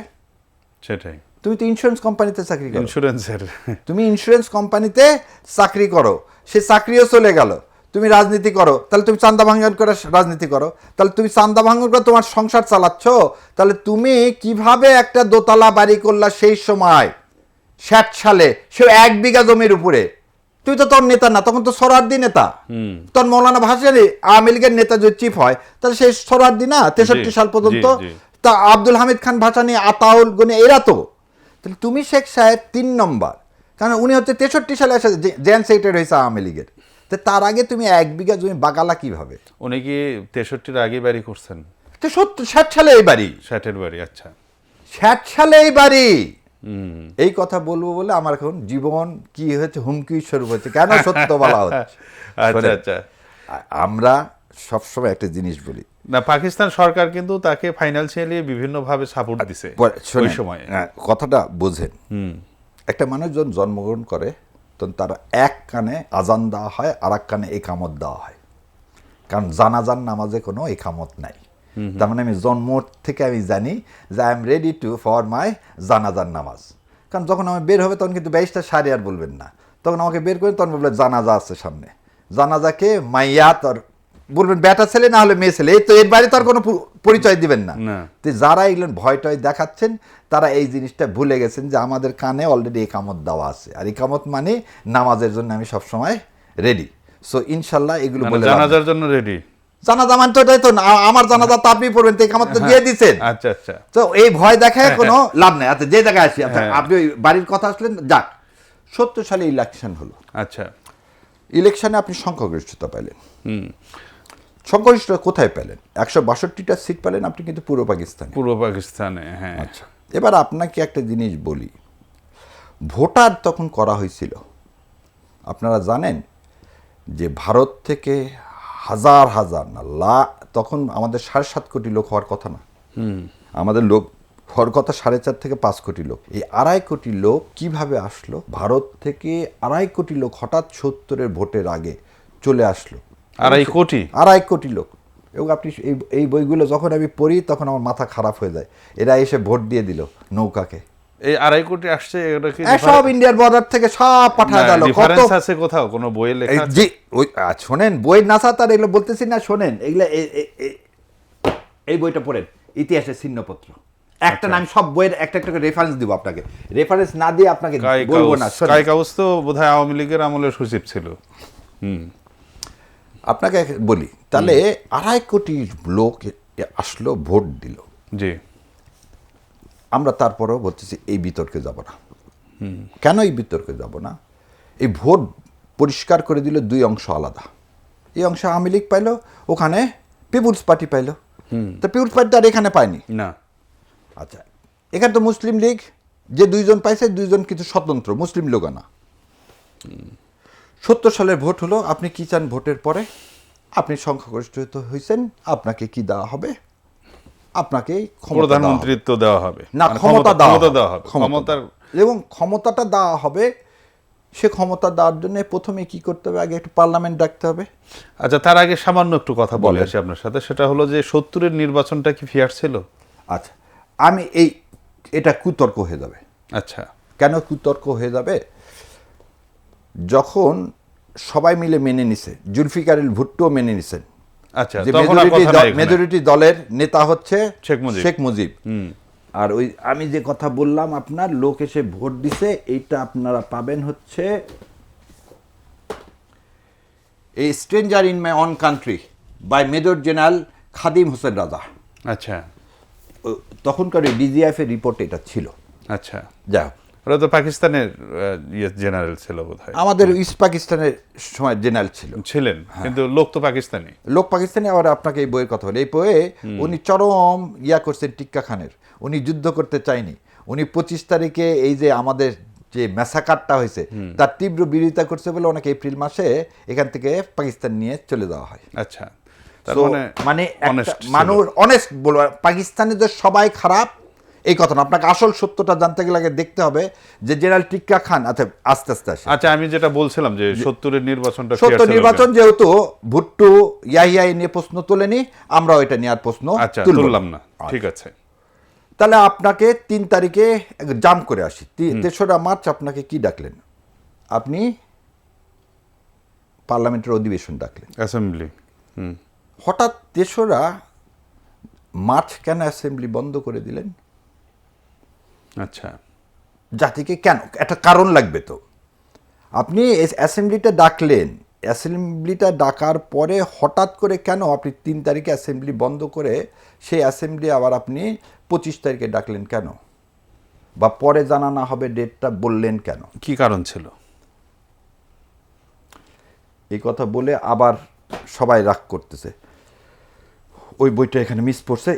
সেটাই, তুমি তো ইন্স্যুরেন্স কোম্পানিতে চাকরি করো, ইন্স্যুরেন্সের তুমি ইন্স্যুরেন্স কোম্পানিতে চাকরি করো, সে চাকরিও চলে গেল, তুমি রাজনীতি করো, তাহলে তুমি চান্দা ভাঙন করে রাজনীতি করো, তাহলে তুমি চান্দা ভাঙন করে তোমার সংসার চালাচ্ছ, তাহলে তুমি কিভাবে একটা দোতলা বাড়ি করলা সেই সময় 60 সালে, সে 1 বিঘা জমির উপরে? তুই তো তোর নেতা না, তখন তো সরার্দি নেতা, তোর মৌলানা ভাসানী আওয়ামী লীগের নেতা যদি চিফ হয়, তাহলে সেই সরার্দি না 63 সাল পর্যন্ত, তা আব্দুল হামিদ খান ভাসানী, আতাউল গনি, এরা তো। তাহলে তুমি শেখ সাহেব 3 নম্বর, কারণ উনি হচ্ছে 63 সালে এসে জেনারেল সেক্রেটারি হয়েছে আওয়ামী লীগের, তো তার আগে তুমি 1 বিঘা জমি বাগালা কিভাবে? উনি কি 63-র আগে বাড়ি করছেন? তো 60 সালে এই বাড়ি, 60-এর বাড়ি। আচ্ছা, 60 সালে এই বাড়ি। এই কথা বলবো বলে আমার এখন জীবন কি হয়েছে, হুমকি স্বরূপ হচ্ছে, কেন সত্য বলা হচ্ছে। আচ্ছা আচ্ছা। আমরা সবসময় একটা জিনিস বলি না, পাকিস্তান সরকার কিন্তু তাকে ফাইন্যান্সিয়ালি বিভিন্নভাবে সাপোর্ট দিছে ওই সময়। কথাটা বোঝেন, একটা মানুষ যখন জন্মগ্রহণ করে তখন তার এক কানে আজান দেওয়া হয়, আর এক কানে একামত দেওয়া হয়, কারণ জানাজান নামাজে কোনো একামত নাই। তার মানে আমি জন্ম থেকে আমি জানি যে I am ready to for my জানাজান নামাজ। কারণ যখন আমি বের হবে তখন কিন্তু 22টা সাড়ে আর বলবেন না, তখন আমাকে বের করেন, তখন বলবেন জানাজা আছে সামনে, জানাজাকে মাইয়া তোর বলবেন বেটা ছেলে না হলে মেয়ে ছেলে, এই তো এর বাইরে তো আর কোনো পরিচয় দিবেন না। তো যারা এগুলো ভয় টয় দেখাচ্ছেন তারা এই জিনিসটা ভুলে গেছেন যে আমাদের কানে অলরেডি একামত দেওয়া আছে, আর একামত মানে নামাজের জন্য আমি সবসময় রেডি। সো ইনশাল্লাহ এগুলো বলে জানাজার জন্য রেডি। জানাজা মানে তো এটাই তো, আমার জানাজা তো আপনি পড়বেন, তো একামত তো দিয়ে দিচ্ছেন। আচ্ছা আচ্ছা। তো এই ভয় দেখায় কোনো লাভ নাই। আচ্ছা, যে জায়গায় আসি, আচ্ছা আপনি ওই বাড়ির কথা আসলেন, যাক 70 সালে ইলেকশন হলো। আচ্ছা, ইলেকশনে আপনি সংখ্যাগরিষ্ঠতা পেলেন। সংখ্যাগরিষ্ঠতা কোথায় পেলেন? 162টা সিট পেলেন আপনি, কিন্তু পূর্ব পাকিস্তানে। পূর্ব পাকিস্তানে, হ্যাঁ। আচ্ছা, এবার আপনাকে একটা জিনিস বলি, ভোটার তখন করা হয়েছিল, আপনারা জানেন যে ভারত থেকে হাজার হাজার না তখন আমাদের 7.5 কোটি লোক হওয়ার কথা না, আমাদের লোক হওয়ার কথা 4.5 থেকে 5 কোটি লোক। এই 2.5 কোটি লোক কিভাবে আসলো? ভারত থেকে 2.5 কোটি লোক হঠাৎ 70-এর ভোটের আগে চলে আসলো। 2.5 কোটি লোক। এবং আপনি এই বইগুলো যখন আমি পড়ি তখন আমার মাথা খারাপ হয়ে যায়। এরা এসে ভোট দিয়ে দিল নৌকাকে। এই 2.5 কোটি আসছে, এটা কি সব ইন্ডিয়ার বর্ডার থেকে সব পাঠায় দিল। কত আছে কোথাও কোনো বইয়ে লেখা আছে? জি, ওই শোনেন, বই নাসা তার এগুলো বলতেছি না, শোনেন এগুলো, এই বইটা পড়েন, ইতিহাসের ছিন্নপত্র। একটা নাম, সব বইয়ের একটা একটা করে রেফারেন্স দিব আপনাকে, রেফারেন্স না দিয়ে আপনাকে বলবো না। স্কাই কাউস তো বোধহয় আওয়ামী লীগের আমলের সচিব ছিল। আপনাকে বলি, তাহলে 2.5 কোটি লোক আসলো, ভোট দিল। জি, আমরা তারপরেও বলতেছি এই বিতর্কে যাব না। কেন এই বিতর্কে যাব না? এই ভোট পরিষ্কার করে দিল 2 অংশ আলাদা। এই অংশ আওয়ামী লীগ পাইল, ওখানে পিপুলস পার্টি পাইল। তো পিপুলস পার্টি আর এখানে পায়নি না। আচ্ছা, এখানে তো মুসলিম লীগ যে 2 জন পাইছে, 2 জন কিন্তু স্বতন্ত্র, মুসলিম লোক না। 70 সালের ভোট হলো, আপনি কি চান ভোটের পরে? আপনি সংখ্যাগরিষ্ঠ হয়েছেন, আপনাকে কি দেওয়া হবে? আপনাকে প্রধানমন্ত্রিত্ব দেওয়া হবে না, ক্ষমতা দেওয়া হবে। ক্ষমতার, এবং ক্ষমতাটা দেওয়া হবে, সে ক্ষমতা দেওয়ার জন্য প্রথমে কি করতে হবে? আগে একটু পার্লামেন্ট ডাকতে হবে। আচ্ছা, তার আগে সামান্য একটু কথা বলে আসি আপনার সাথে, সেটা হলো যে 70-এর নির্বাচনটা কি ফেয়ার ছিল? আচ্ছা, আমি এটা কুতর্ক হয়ে যাবে। আচ্ছা, কেন কুতর্ক হয়ে যাবে? যখন সবাই মিলে মেনে নিছে, জুলফিকার ভুট্টো মেনে নিছেন, আচ্ছা, যে মেজরিটি দলের নেতা হচ্ছে শেখ মুজিব। আর ওই আমি যে কথা বললাম, আপনার লোক এসে ভোট দিছে, এইটা আপনারা পাবেন হচ্ছে a stranger in my own country by Major General Khadim Hussain Raja. আচ্ছা, তখনকার ডিজিএফ এর রিপোর্ট এটা ছিল। আচ্ছা, যা হোক, ওরা তো পাকিস্তানের জেনারেল ছিল বোধহয়। আমাদের ইস্ট পাকিস্তানের সময় জেনারেল ছিলেন, কিন্তু লোক তো পাকিস্তানি। লোক পাকিস্তানি। আবার আপনাকে এই বইয়ের কথা বলি, এই বইয়ে উনি চরম করছেন টিক্কা খানের। উনি যুদ্ধ করতে চায়নি। উনি 25 তারিখে এই যে আমাদের যে ম্যাসাকারটা হয়েছে তার তীব্র বিরোধিতা করছে বলে ওনাকে এপ্রিল মাসে এখান থেকে পাকিস্তান নিয়ে চলে যাওয়া হয়। আচ্ছা, তার So, মানে একটা মানুষ অনেস্ট বলবো, পাকিস্তানিদের সবাই খারাপ এই কথা না। আপনাকে আসল সত্যটা জানতে গেলে আগে দেখতে হবে যে জেনারেল টিক্কা খান। আচ্ছা, আস্তে আস্তে আসে। আচ্ছা, আমি যেটা বলছিলাম যে 70-এর নির্বাচনটা fair সত্য ছিল নির্বাচন কেন? যেহেতু ভুট্টো ইয়াহিয়া নিয়ে প্রশ্ন তোলেনি, আমরাও এটা নিয়ে আর প্রশ্ন আচ্ছা, তুলব তুললাম না, ঠিক আছে। তাহলে আপনাকে 3 তারিখে জাম করে আসি। 3রা মার্চ আপনাকে কি ডাকলেন? আপনি পার্লামেন্টের অধিবেশন ডাকলেন। অ্যাসেম্বলি। হঠাৎ 3রা মার্চ কেন অ্যাসেম্বলি বন্ধ করে দিলেন? আচ্ছা, জাতিকে কেন? একটা কারণ লাগবে তো। আপনি অ্যাসেম্বলিটা ডাকলেন, অ্যাসেম্বলিটা ডাকার পরে হঠাৎ করে কেন আপনি 3 তারিখে অ্যাসেম্বলি বন্ধ করে সেই অ্যাসেম্বলি আবার আপনি 25 তারিখে ডাকলেন কেন? বা পরে জানানো হবে ডেটটা বললেন কেন? কি কারণ ছিল? এই কথা বলে আবার সবাই রাগ করতেছে। ওই বইটা এখানে মিস পড়ছে।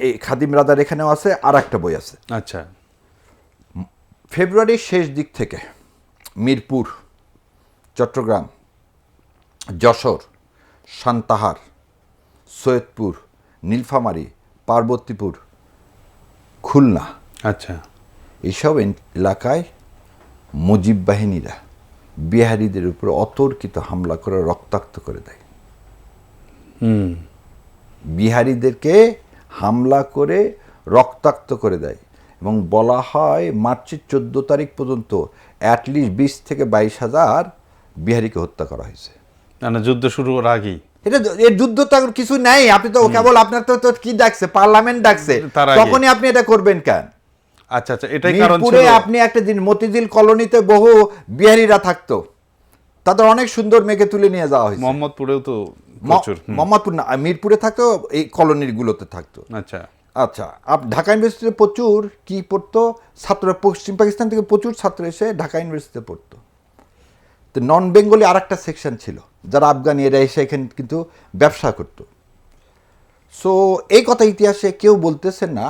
এই খাদিম রাদার এখানেও আছে, আর একটা বই আছে। আচ্ছা, ফেব্রুয়ারির শেষ দিক থেকে মিরপুর, চট্টগ্রাম, যশোর, সান্তাহার, সৈয়দপুর, নীলফামারী, পার্বতীপুর, খুলনা, আচ্ছা, এইসব এলাকায় মুজিব বাহিনীরা বিহারীদের উপর অতর্কিত হামলা করে রক্তাক্ত করে দেয়। বিহারীদেরকে হামলা করে রক্তাক্ত করে দেয় এবং বলা হয় মার্চের 14 তারিখ পর্যন্ত অ্যাটলিস্ট 20 থেকে 22,000 বিহারীকে হত্যা করা হয়েছে। না, যুদ্ধ শুরু হওয়ার আগেই। এটা এর যুদ্ধ তো আর কিছু নেই। আপনি তো কেবল আপনার তো কি ডাকছে, পার্লামেন্ট ডাকছে, তার আগে। তখনই আপনি এটা করবেন কেন? আচ্ছা, আচ্ছা, এটাই কারণ ছিল। মিরপুরে আপনি একটা দিন মতিঝিল কলোনিতে বহু বিহারীরা থাকতো, তাদের অনেক সুন্দর মেয়েকে তুলে নিয়ে যাওয়া হয়েছে। মোহাম্মদপুরেও তো প্রচুর। মোহাম্মদপুর না, মিরপুরে থাকতো, এই কলোনির গুলোতে থাকতো। আচ্ছা, আচ্ছা, ঢাকা ইউনিভার্সিটিতে প্রচুর কি পড়তো ছাত্ররা, পশ্চিম পাকিস্তান থেকে প্রচুর ছাত্র এসে ঢাকা ইউনিভার্সিটিতে পড়তো। তো নন বেঙ্গলি আর একটা সেকশন ছিল, যারা আফগানি, এরা এসে এখানে কিন্তু ব্যবসা করতো। সো এই কথা ইতিহাসে কেউ বলতেছে না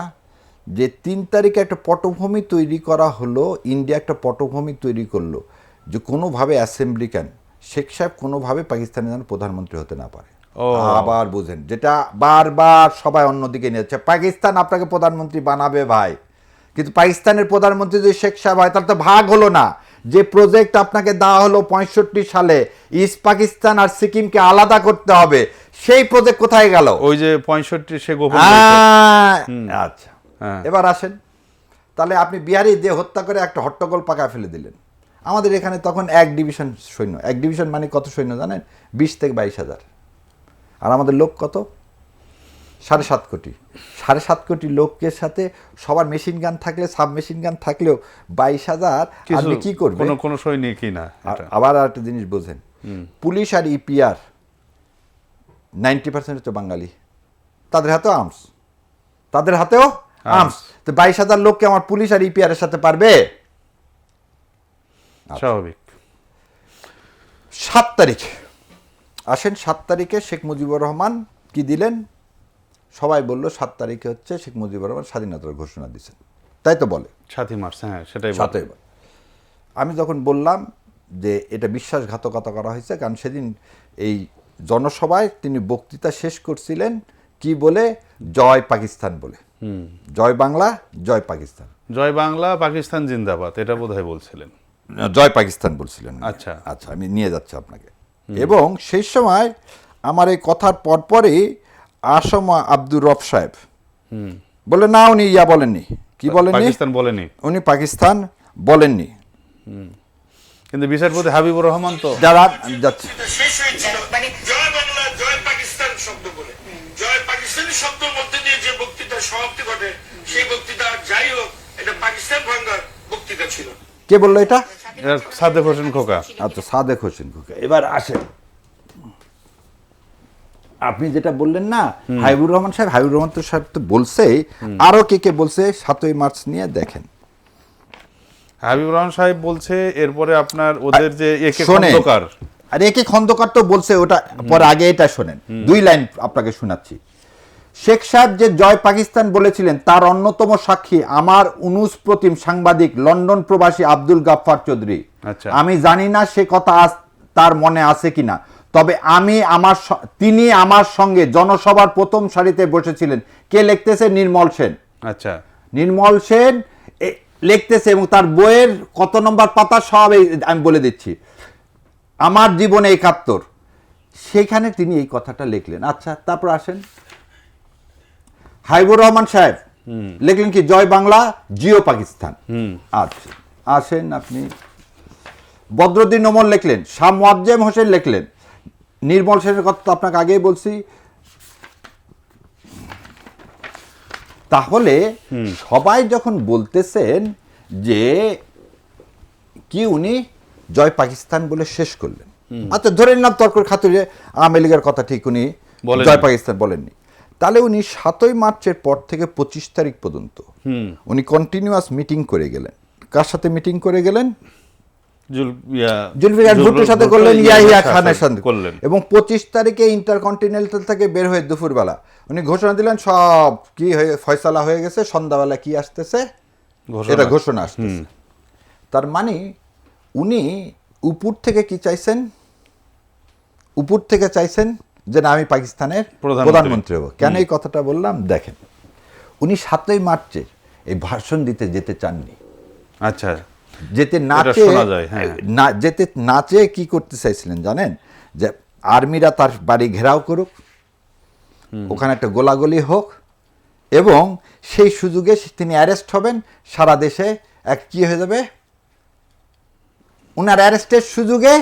যে 3 তারিখে একটা পটভূমি তৈরি করা হলো, ইন্ডিয়া একটা পটভূমি তৈরি করলো যে কোনোভাবে অ্যাসেম্বলি কেন শেখ সাহেব কোনোভাবে পাকিস্তানের যেন প্রধানমন্ত্রী হতে না পারে। আবার বুঝেন, যেটা বারবার সবাই অন্যদিকে নিয়ে যাচ্ছে, পাকিস্তান আপনাকে প্রধানমন্ত্রী বানাবে ভাই, কিন্তু পাকিস্তানের প্রধানমন্ত্রী যদি শেখ সাহেব হয় তাহলে তো ভাগ হলো না। যে প্রজেক্ট আপনাকে দেওয়া হলো 65 সালে, ইস্ট পাকিস্তান আর সিকিমকে আলাদা করতে হবে, সেই প্রজেক্ট কোথায় গেল? ওই যে 65 সে গোপন। আচ্ছা, এবার আসেন, তাহলে আপনি বিহারি দিয়ে হত্যা করে একটা হট্টগোল পাকায় ফেলে দিলেন। আমাদের এখানে তখন 1 ডিভিশন সৈন্য, 1 ডিভিশন মানে কত সৈন্য জানেন? 20 থেকে 22,000। আর আমাদের লোক কত? 7.5 কোটি। 7.5 কোটি লোকের সাথে সবার মেশিন গান থাকলে, সাব মেশিন গান থাকলেও 22,000 আপনি কি করবেন? কোনো সৈনিকই না। আবার একটা জিনিস বোঝেন, পুলিশ আর ইপিআর 90% হচ্ছে বাঙালি, তাদের হাতেও আর্মস, তাদের হাতেও আর্মস। তো 22,000 লোককে আমার পুলিশ আর ইপিআর এর সাথে পারবে? স্বাভাবিক। 7 তারিখ আসেন, 7 তারিখে শেখ মুজিবুর রহমান কি দিলেন? সবাই বলল 7 তারিখে হচ্ছে শেখ মুজিবুর রহমান স্বাধীনতার ঘোষণা দিয়েছেন, তাই তো বলে 7ই মার্চ। হ্যাঁ, সেটাই। 7ই মার্চ। আমি যখন বললাম যে এটা বিশ্বাসঘাতকতা করা হয়েছে, কারণ সেদিন এই জনসভায় তিনি বক্তৃতা শেষ করছিলেন কি বলে? জয় পাকিস্তান বলে। জয় বাংলা, জয় পাকিস্তান। জয় বাংলা, পাকিস্তান জিন্দাবাদ, এটা বোধহয় বলছিলেন। জয় পাকিস্তান বলছিলেন। আচ্ছা, আচ্ছা, আমি নিয়ে যাচ্ছি আপনাকে। এবং সেই সময় আমার এই কথার পরপরই আসম আব্দুর রব সাহেব বলে, না উনি বলেননি। কি বলেননি? পাকিস্তান বলেনি। উনি পাকিস্তান বলেননি। কিন্তু বিচারপতি হাবিবুর রহমান তো যারা যাচ্ছে শেষ হয়েছিল মানে জয় বাংলা জয় পাকিস্তান শব্দ বলে, জয় পাকিস্তানি শব্দের মধ্যে দিয়ে যে বক্তৃতার সমাপ্তি ঘটে, সেই বক্তৃতা যাই হোক এটা পাকিস্তান ভাঙ্গার বক্তৃতা ছিল। কে বললো এটা? সাদেক হোসেন খোকা। আচ্ছা, সাদেক হোসেন খোকা। এবার আসেন, আপনি যেটা বললেন না হাবিবুর রহমান সাহেব তো বলছেই, আরো কে বলছে 7ই মার্চ নিয়ে দেখেন। হাবিবুর রহমান সাহেব বলছে, এরপরে আপনার ওদের যে একে শোনেন। খন্দকার, আর একে খন্দকার তো বলছে, ওটা পরে আগে এটা শোনেন, 2 লাইন আপনাকে শোনাচ্ছি। শেখ সাহেব যে জয় পাকিস্তান বলেছিলেন তার অন্যতম সাক্ষী আমার উনুস প্রতিম সাংবাদিক লন্ডন প্রবাসী আব্দুল গাফফার চৌধুরী। আচ্ছা। আমি জানি না সে কথা আজ তার মনে আছে কিনা, তবে তিনি আমার সঙ্গে জনসভার প্রথম সারিতে বসেছিলেন। কে লিখতেছে? নির্মল সেন। আচ্ছা, নির্মল সেন লিখতেছে, এবং তার বইয়ের কত নম্বর পাতা সব আমি বলে দিচ্ছি, আমার জীবনে 71, সেখানে তিনি এই কথাটা লিখলেন। আচ্ছা, তারপর আসেন হাবিবুর রহমান সাহেব লিখলেন কি, জয় বাংলা জিও পাকিস্তান। আচ্ছা, আসেন আপনি বদরুদ্দিন ওমর লিখলেন, শাহ মুয়াজ্জেম হোসেন লিখলেন, নির্মল সেনের কথা তো আপনাকে আগেই বলছি। তাহলে সবাই যখন বলতেছেন যে কি উনি জয় পাকিস্তান বলে শেষ করলেন, আচ্ছা ধরে নিলাম তর্কের খাতিরে আওয়ামী লীগের কথা ঠিক উনি বলেননি। জয় পাকিস্তান বলেননি, তাহলে উনি 7ই মার্চের পর থেকে 25 তারিখ পর্যন্ত উনি কন্টিনিউয়াস মিটিং করে গেলেন। কার সাথে মিটিং করে গেলেন? জুলফিকার ভুট্টোর সাথে করলেন, ইয়াহিয়া খানের সাথে করলেন। এবং 25 তারিখে ইন্টারকন্টিনেন্টাল থেকে বের হয়ে দুপুরবেলা উনি ঘোষণা দিলেন সব কি হয়ে ফয়সালা হয়ে গেছে, সন্ধ্যাবেলা কি আসতেছে এটা ঘোষণা আসতেছে। তার মানে উনি উপর থেকে কি চাইছেন? উপর থেকে চাইছেন যে না, আমি পাকিস্তানের প্রধানমন্ত্রী হব। কেন এই কথাটা বললাম দেখেন, উনি 7ই মার্চে এই ভাষণ দিতে যেতে চাননি। আচ্ছা, যেতে নাচে কি করতে চাইছিলেন জানেন? যে আর্মিরা তার বাড়ি ঘেরাও করুক, ওখানে একটা গোলাগুলি হোক, এবং সেই সুযোগে তিনি অ্যারেস্ট হবেন, সারা দেশে এক কি হয়ে যাবে, উনার অ্যারেস্টের সুযোগে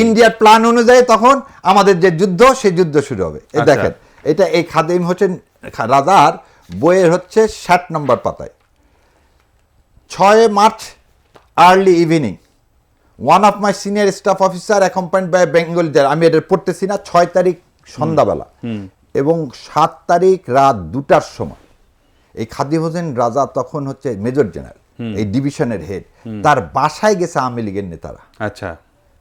ইন্ডিয়ার প্ল্যান অনুযায়ী তখন আমাদের যে যুদ্ধ, সেই যুদ্ধ শুরু হবে। দেখেন, এটা এই খাদিম হোসেন রাজার বইয়ের হচ্ছে 60 নম্বর পাতায়, 6 March early evening one of my senior staff officer accompanied by Bengal, আমি এটা পড়তেছি না, 6 তারিখ সন্ধ্যাবেলা এবং 7 তারিখ রাত 2টার সময় এই খাদিম হোসেন রাজা তখন হচ্ছে মেজর জেনারেল, এই ডিভিশনের হেড, তার বাসায় গেছে আওয়ামী লীগের নেতারা। আচ্ছা,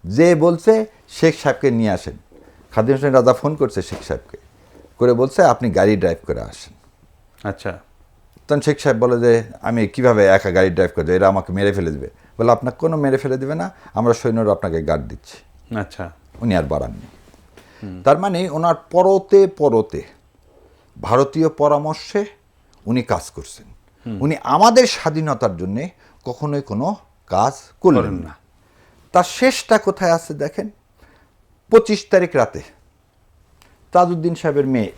যে বলছে শেখ সাহেবকে নিয়ে আসেন। খাদিম হোসেন রাজা ফোন করছে শেখ সাহেবকে, করে বলছে আপনি গাড়ি ড্রাইভ করে আসেন। আচ্ছা, তখন শেখ সাহেব বলে যে আমি কিভাবে একা গাড়ি ড্রাইভ করবো, এরা আমাকে মেরে ফেলে দেবে। বলে আপনাকে কোনো মেরে ফেলে দেবে না, আমরা সৈন্যরা আপনাকে গার্ড দিচ্ছি। আচ্ছা, উনি আর বাড়াননি। তার মানে ওনার পরতে পরতে ভারতীয় পরামর্শে উনি কাজ করছেন। উনি আমাদের স্বাধীনতার জন্য কখনোই কোনো কাজ করলেন না। তার শেষটা কোথায় আছে দেখেন, 25 তারিখ রাতে তাজউদ্দিন সাহেবের মেয়ে,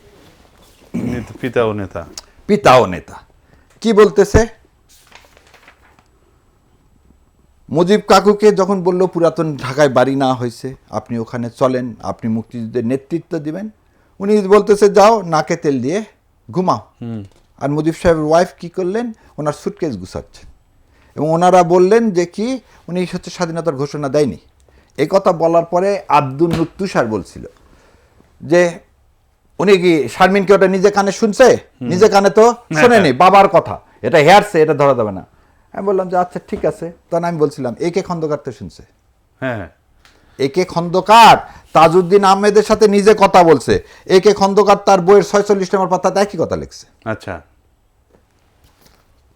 পিতাও নেতা কি বলতেছে, মুজিব কাকুকে যখন বলল পুরাতন ঢাকায় বাড়ি না হয়েছে, আপনি ওখানে চলেন, আপনি মুক্তিযুদ্ধের নেতৃত্ব দিবেন, উনি বলতেছে যাও নাকে তেল দিয়ে ঘুমাও। আর মুজিব সাহেবের ওয়াইফ কি করলেন, ওনার সুটকেস গুছাচ্ছেন, এবং ওনারা বললেন যে কি উনি হচ্ছে স্বাধীনতার ঘোষণা দেয়নি। এই কথা বলার পরে আব্দুল নুত্তুষার বলছিল যে উনি কি শারমিনকে ওটা নিজে কানে শুনছে? নিজে কানে তো শোনেনি, বাবার কথা, এটা হেয়ারছে, এটা ধরা যাবে না। আমি বললাম যে আচ্ছা ঠিক আছে। তখন আমি বলছিলাম একে খন্দকার তো শুনছে, হ্যাঁ, একে খন্দকার তাজউদ্দিন আহমেদের সাথে নিজে কথা বলছে, একে খন্দকার তার বইয়ের 46 নম্বর পাতাতে একই কথা লিখছে। আচ্ছা,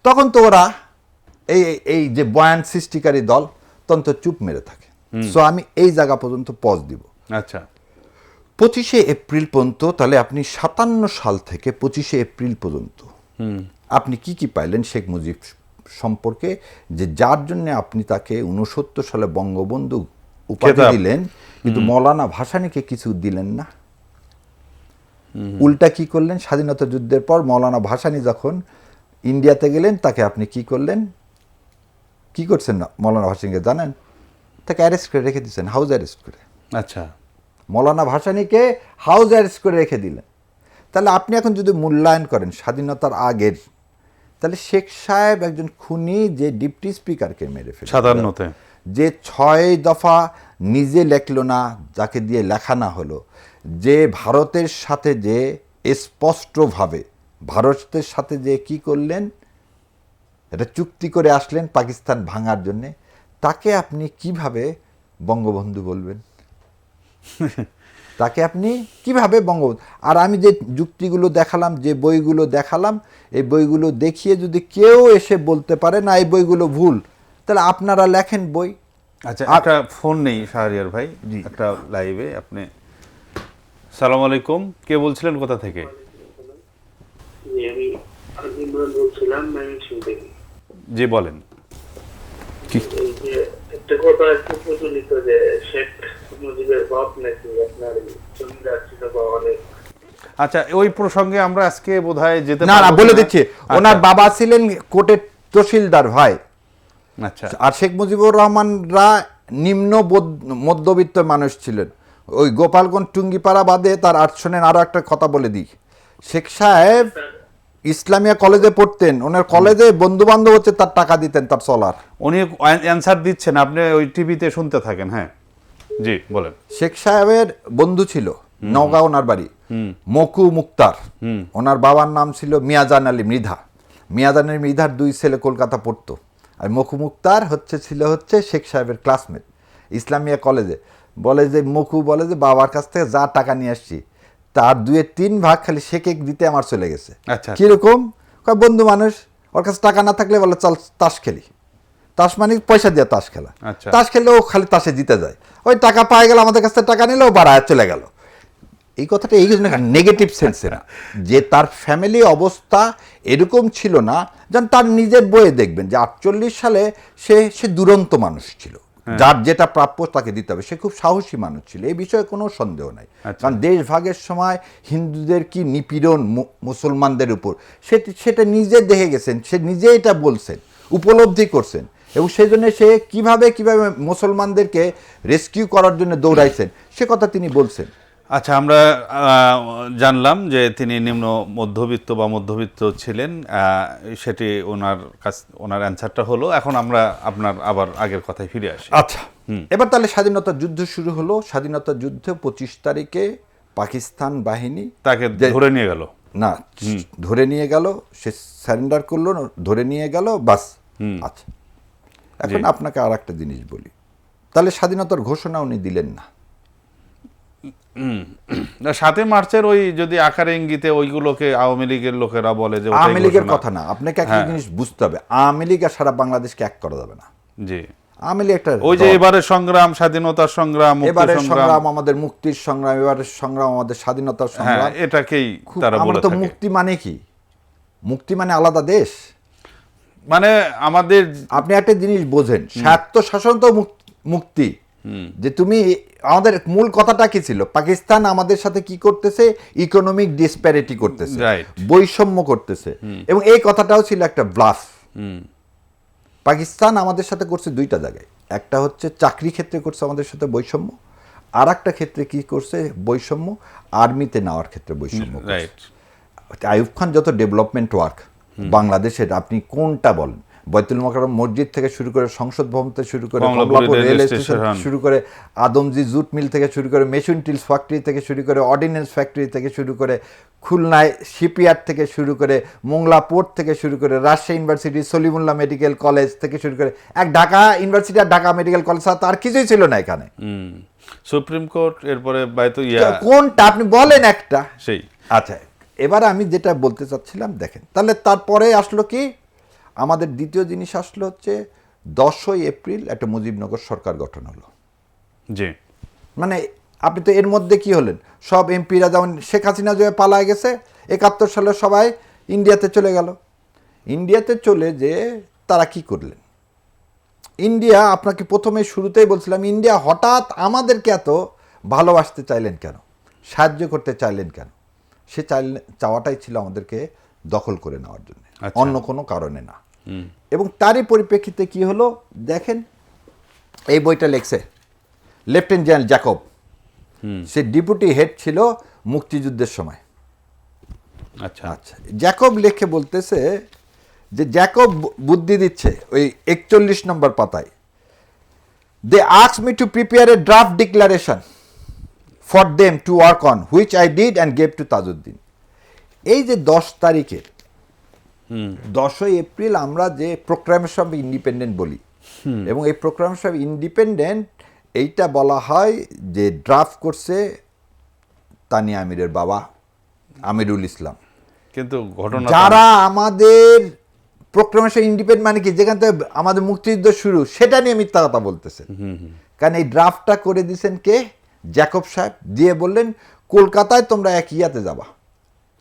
তখন তো ওরা এই যে বয়ান সৃষ্টিকারী দল তখন তো চুপ মেরে থাকে। সো আমি এই জায়গা পর্যন্ত পজ দিব। আচ্ছা, 25শে এপ্রিল পর্যন্ত, তাহলে আপনি 57 সাল থেকে 25শে এপ্রিল পর্যন্ত আপনি কি পাইলেন শেখ মুজিব সম্পর্কে, যে যার জন্য আপনি তাকে 69 সালে বঙ্গবন্ধু উপাধি দিলেন, কিন্তু মৌলানা ভাসানীকে কিছু দিলেন না। উল্টা কি করলেন, স্বাধীনতা যুদ্ধের পর মৌলানা ভাসানী যখন ইন্ডিয়াতে গেলেন, তাকে আপনি কি করলেন, কি করছেন না মৌলানা ভাসানীকে জানেন? তাকে অ্যারেস্ট করে রেখে দিচ্ছেন, হাউস অ্যারেস্ট করে। আচ্ছা, মৌলানা ভাসানীকে হাউস অ্যারেস্ট করে রেখে দিলেন। তাহলে আপনি এখন যদি মূল্যায়ন করেন স্বাধীনতার আগের, তাহলে শেখ সাহেব একজন খুনি, যে ডিপটি স্পিকারকে মেরে ফেলে, সাধারণতে যে 6 দফা নিজে লেখলো না, যাকে দিয়ে লেখা না হলো, যে ভারতের সাথে যে স্পষ্টভাবে ভারতের সাথে যে কি করলেন, এটা চুক্তি করে আসলেন পাকিস্তান ভাঙার জন্যে, তাকে আপনি কিভাবে বঙ্গবন্ধু বলবেন? তাকে আপনি কিভাবে বঙ্গবন্ধু? আর আমি যে যুক্তিগুলো দেখালাম, যে বইগুলো দেখালাম, এই বইগুলো দেখিয়ে যদি কেউ এসে বলতে পারে না এই বইগুলো ভুল, তাহলে আপনারা লেখেন বই। আচ্ছা, একটা ফোন নেই শাহরিয়ার ভাই, একটা লাইভে আপনি। সালাম আলাইকুম, কে বলছিলেন, কোথা থেকে? আমি ইমরান বলছিলাম ময়মনসিংহ থেকে। জি বলেন। এই যে একটা কথা একটু প্রচলিত যে শেখ মুজিবের বাপ নাকি আপনার জমিদার ছিল বা অনেক। আচ্ছা, ওই প্রসঙ্গে আমরা আজকে বোধহয় যেতে না পারবো বলে না। দিচ্ছি, আচ্ছা, ওনার বাবা ছিলেন কোর্টের তহসিলদার ভাই। আচ্ছা, আর শেখ মুজিবুর রহমানরা নিম্ন মধ্যবিত্ত মানুষ ছিলেন। ওই গোপালগঞ্জ টুঙ্গিপাড়া বাদে তার আটশনের আরো একটা কথা বলে দিই, শেখ সাহেব ইসলামিয়া কলেজে পড়তেন, ওনার কলেজে বন্ধু বান্ধব হচ্ছে তার টাকা দিতেন তার চলার। উনি অ্যান্সার দিচ্ছেন, আপনি ওই টিভিতে শুনতে থাকেন। হ্যাঁ জি বলেন। শেখ সাহেবের বন্ধু ছিল নওগাঁ ওনার বাড়ি, মকু মুক্তার। ওনার বাবার নাম ছিল মিয়াজান আলী মৃধা। মিয়াজান আলী মৃধার 2 ছেলে কলকাতা পড়তো। আর মকু মুক্তার ছিল শেখ সাহেবের ক্লাসমেট ইসলামিয়া কলেজে। বলে যে মকু বলে যে বাবার কাছ থেকে যা টাকা নিয়ে আসছি তার 2/3 ভাগ খালি শেখে দিতে আমার চলে গেছে। আচ্ছা, কিরকম? বন্ধু মানুষ, ওর কাছে টাকা না থাকলে বলে চল তাস খেলি। তাস মানে পয়সা দিয়ে তাস খেলা। আচ্ছা। তাস খেললে ও খালি তাসে জিতে যায়। ওই টাকা পায় গেল, আমাদের কাছ থেকে টাকা নিলে ও বাড়ায় চলে গেল। এই কথাটা এই জন্য নেগেটিভ সেন্সে না, যে তার ফ্যামিলি অবস্থা এরকম ছিল না। যেন তার নিজের বইয়ে দেখবেন যে 48 সালে সে দুরন্ত মানুষ ছিল, যার যেটা প্রাপ্য তাকে দিতে হবে। সে খুব সাহসী মানুষ ছিল, এই বিষয়ে কোনো সন্দেহ নাই। কারণ দেশ ভাগের সময় হিন্দুদের কি নিপীড়ন মুসলমানদের উপর, সেটা নিজে দেখে গেছেন, সে নিজে এটা বলছেন, উপলব্ধি করছেন। এবং সেই জন্য সে কিভাবে মুসলমানদেরকে রেস্কিউ করার জন্য দৌড়াইছেন সে কথা তিনি বলছেন। আচ্ছা, আমরা জানলাম যে তিনি নিম্ন মধ্যবিত্ত বা মধ্যবিত্ত ছিলেন, সেটি ওনার অ্যান্সারটা হলো। এখন আমরা আপনার আবার আগের কথায় ফিরে আসি। আচ্ছা, এবার তাহলে স্বাধীনতা যুদ্ধ শুরু হলো। স্বাধীনতা যুদ্ধে 25 তারিখে পাকিস্তান বাহিনী তাকে ধরে নিয়ে গেল। না, ধরে নিয়ে গেল, সে সারেন্ডার করলো, ধরে নিয়ে গেল, বাস। আচ্ছা, এখন আপনাকে আর একটা জিনিস বলি, তাহলে স্বাধীনতার ঘোষণা উনি দিলেন না। 7 মার্চের ওই যদি আকারে ইঙ্গিতে ওইগুলোকে আওয়ামী লীগের লোকেরা বলে যে আওয়ামী লীগের কথা না, আপনাকে একটা জিনিস বুঝতে হবে, আওয়ামী লীগ আর সারা বাংলাদেশকে এক করা যাবে না। জি, আওয়ামী লীগ একটা ওই যে এবারে সংগ্রাম, স্বাধীনতার সংগ্রাম, এবারে সংগ্রাম আমাদের মুক্তির সংগ্রাম, এবারে সংগ্রাম আমাদের স্বাধীনতার সংগ্রাম, এটাকেই তারা বলে আমরা তো থাকে। মুক্তি মানে কি? মুক্তি মানে আলাদা দেশ। মানে আমাদের, আপনি একটা জিনিস বোঝেন, স্বায়ত্ত শাসন তো মুক্তি। যে তুমি, আমাদের মূল কথাটা কি ছিল? পাকিস্তান আমাদের সাথে কি করতেছে? ইকোনমিক ডিসপ্যারিটি করতেছে, বৈষম্য করতেছে। এবং এই কথাটাও ছিল একটা ব্লাফ। পাকিস্তান আমাদের সাথে করছে 2টা জায়গায়, একটা হচ্ছে চাকরি ক্ষেত্রে করছে আমাদের সাথে বৈষম্য, আর একটা ক্ষেত্রে কি করছে বৈষম্য? আর্মিতে নেওয়ার ক্ষেত্রে বৈষম্য। আইয়ুব খান যত ডেভেলপমেন্ট ওয়ার্ক বাংলাদেশের, আপনি কোনটা বলেন, বৈতুল মোকাররম মসজিদ থেকে শুরু করে, সংসদ ভবন থেকে শুরু করে, কমলাপুর রেল স্টেশন শুরু করে, আদমজি জুট মিল থেকে শুরু করে, মেশিন টিলস ফ্যাক্টরি থেকে শুরু করে, অর্ডিন্যান্স ফ্যাক্টরি থেকে শুরু করে, খুলনায় শিপইয়ার্ড থেকে শুরু করে, মোংলা পোর্ট থেকে শুরু করে, Rajshahi university, Salimullah medical college থেকে শুরু করে, এক ঢাকা ইউনিভার্সিটি আর ঢাকা মেডিকেল কলেজ, আর কিছুই ছিল না এখানে। সুপ্রিম কোর্ট, এরপরে কোনটা আপনি বলেন একটা সেই। আচ্ছা, এবার আমি যেটা বলতে চাচ্ছিলাম, দেখেন তাহলে তারপরে আসলো কি, আমাদের দ্বিতীয় জিনিস আসলো হচ্ছে 10ই এপ্রিল একটা মুজিবনগর সরকার গঠন হলো। জি, মানে আপনি তো এর মধ্যে কি হলেন, সব এমপিরা যেমন শেখ হাসিনা যে পালায় গেছে 71 সালে, সবাই ইন্ডিয়াতে চলে গেল। ইন্ডিয়াতে চলে যে তারা কি করলেন? ইন্ডিয়া, আপনাকে প্রথমে শুরুতেই বলছিলাম, ইন্ডিয়া হঠাৎ আমাদেরকে এত ভালোবাসতে চাইলেন কেন, সাহায্য করতে চাইলেন কেন? সে চাওয়াটাই ছিল আমাদেরকে দখল করে নেওয়ার জন্য, অন্য কোনো কারণে না। এবং তারই পরিপ্রেক্ষিতে কি হলো দেখেন, এই বইটা লিখছে লেফটেন্যান্ট জেনারেল জ্যাকব। সে ডেপুটি হেড ছিল মুক্তিযুদ্ধের সময়। আচ্ছা আচ্ছা, জ্যাকব লেখে বলতেছে যে জ্যাকব বুদ্ধি দিচ্ছে ওই 41 নম্বর পাতায়, they ask me to prepare a draft declaration for them to work on which I did and gave to Tajuddin. এই যে 10 তারিখের 10ই এপ্রিল আমরা যে প্রোক্লামেশন অফ ইন্ডিপেন্ডেন্ট বলি, এবং এই প্রোক্লামেশন অফ ইন্ডিপেন্ডেন্ট এইটা বলা হয় যে ড্রাফট করছে তানিয়া আমিরের বাবা আমিরুল ইসলাম। কিন্তু ঘটনা যারা আমাদের প্রোক্লামেশন ইন্ডিপেন্ডেন্ট মানে কি, যেখান থেকে আমাদের মুক্তিযুদ্ধ শুরু, সেটা নিয়ে মিথ্যা কথা বলতেছেন। কারণ এই ড্রাফটটা করে দিয়েছেন কে? জ্যাকব সাহেব। দিয়ে বললেন কলকাতায় তোমরা এক ইয়াতে যাবা,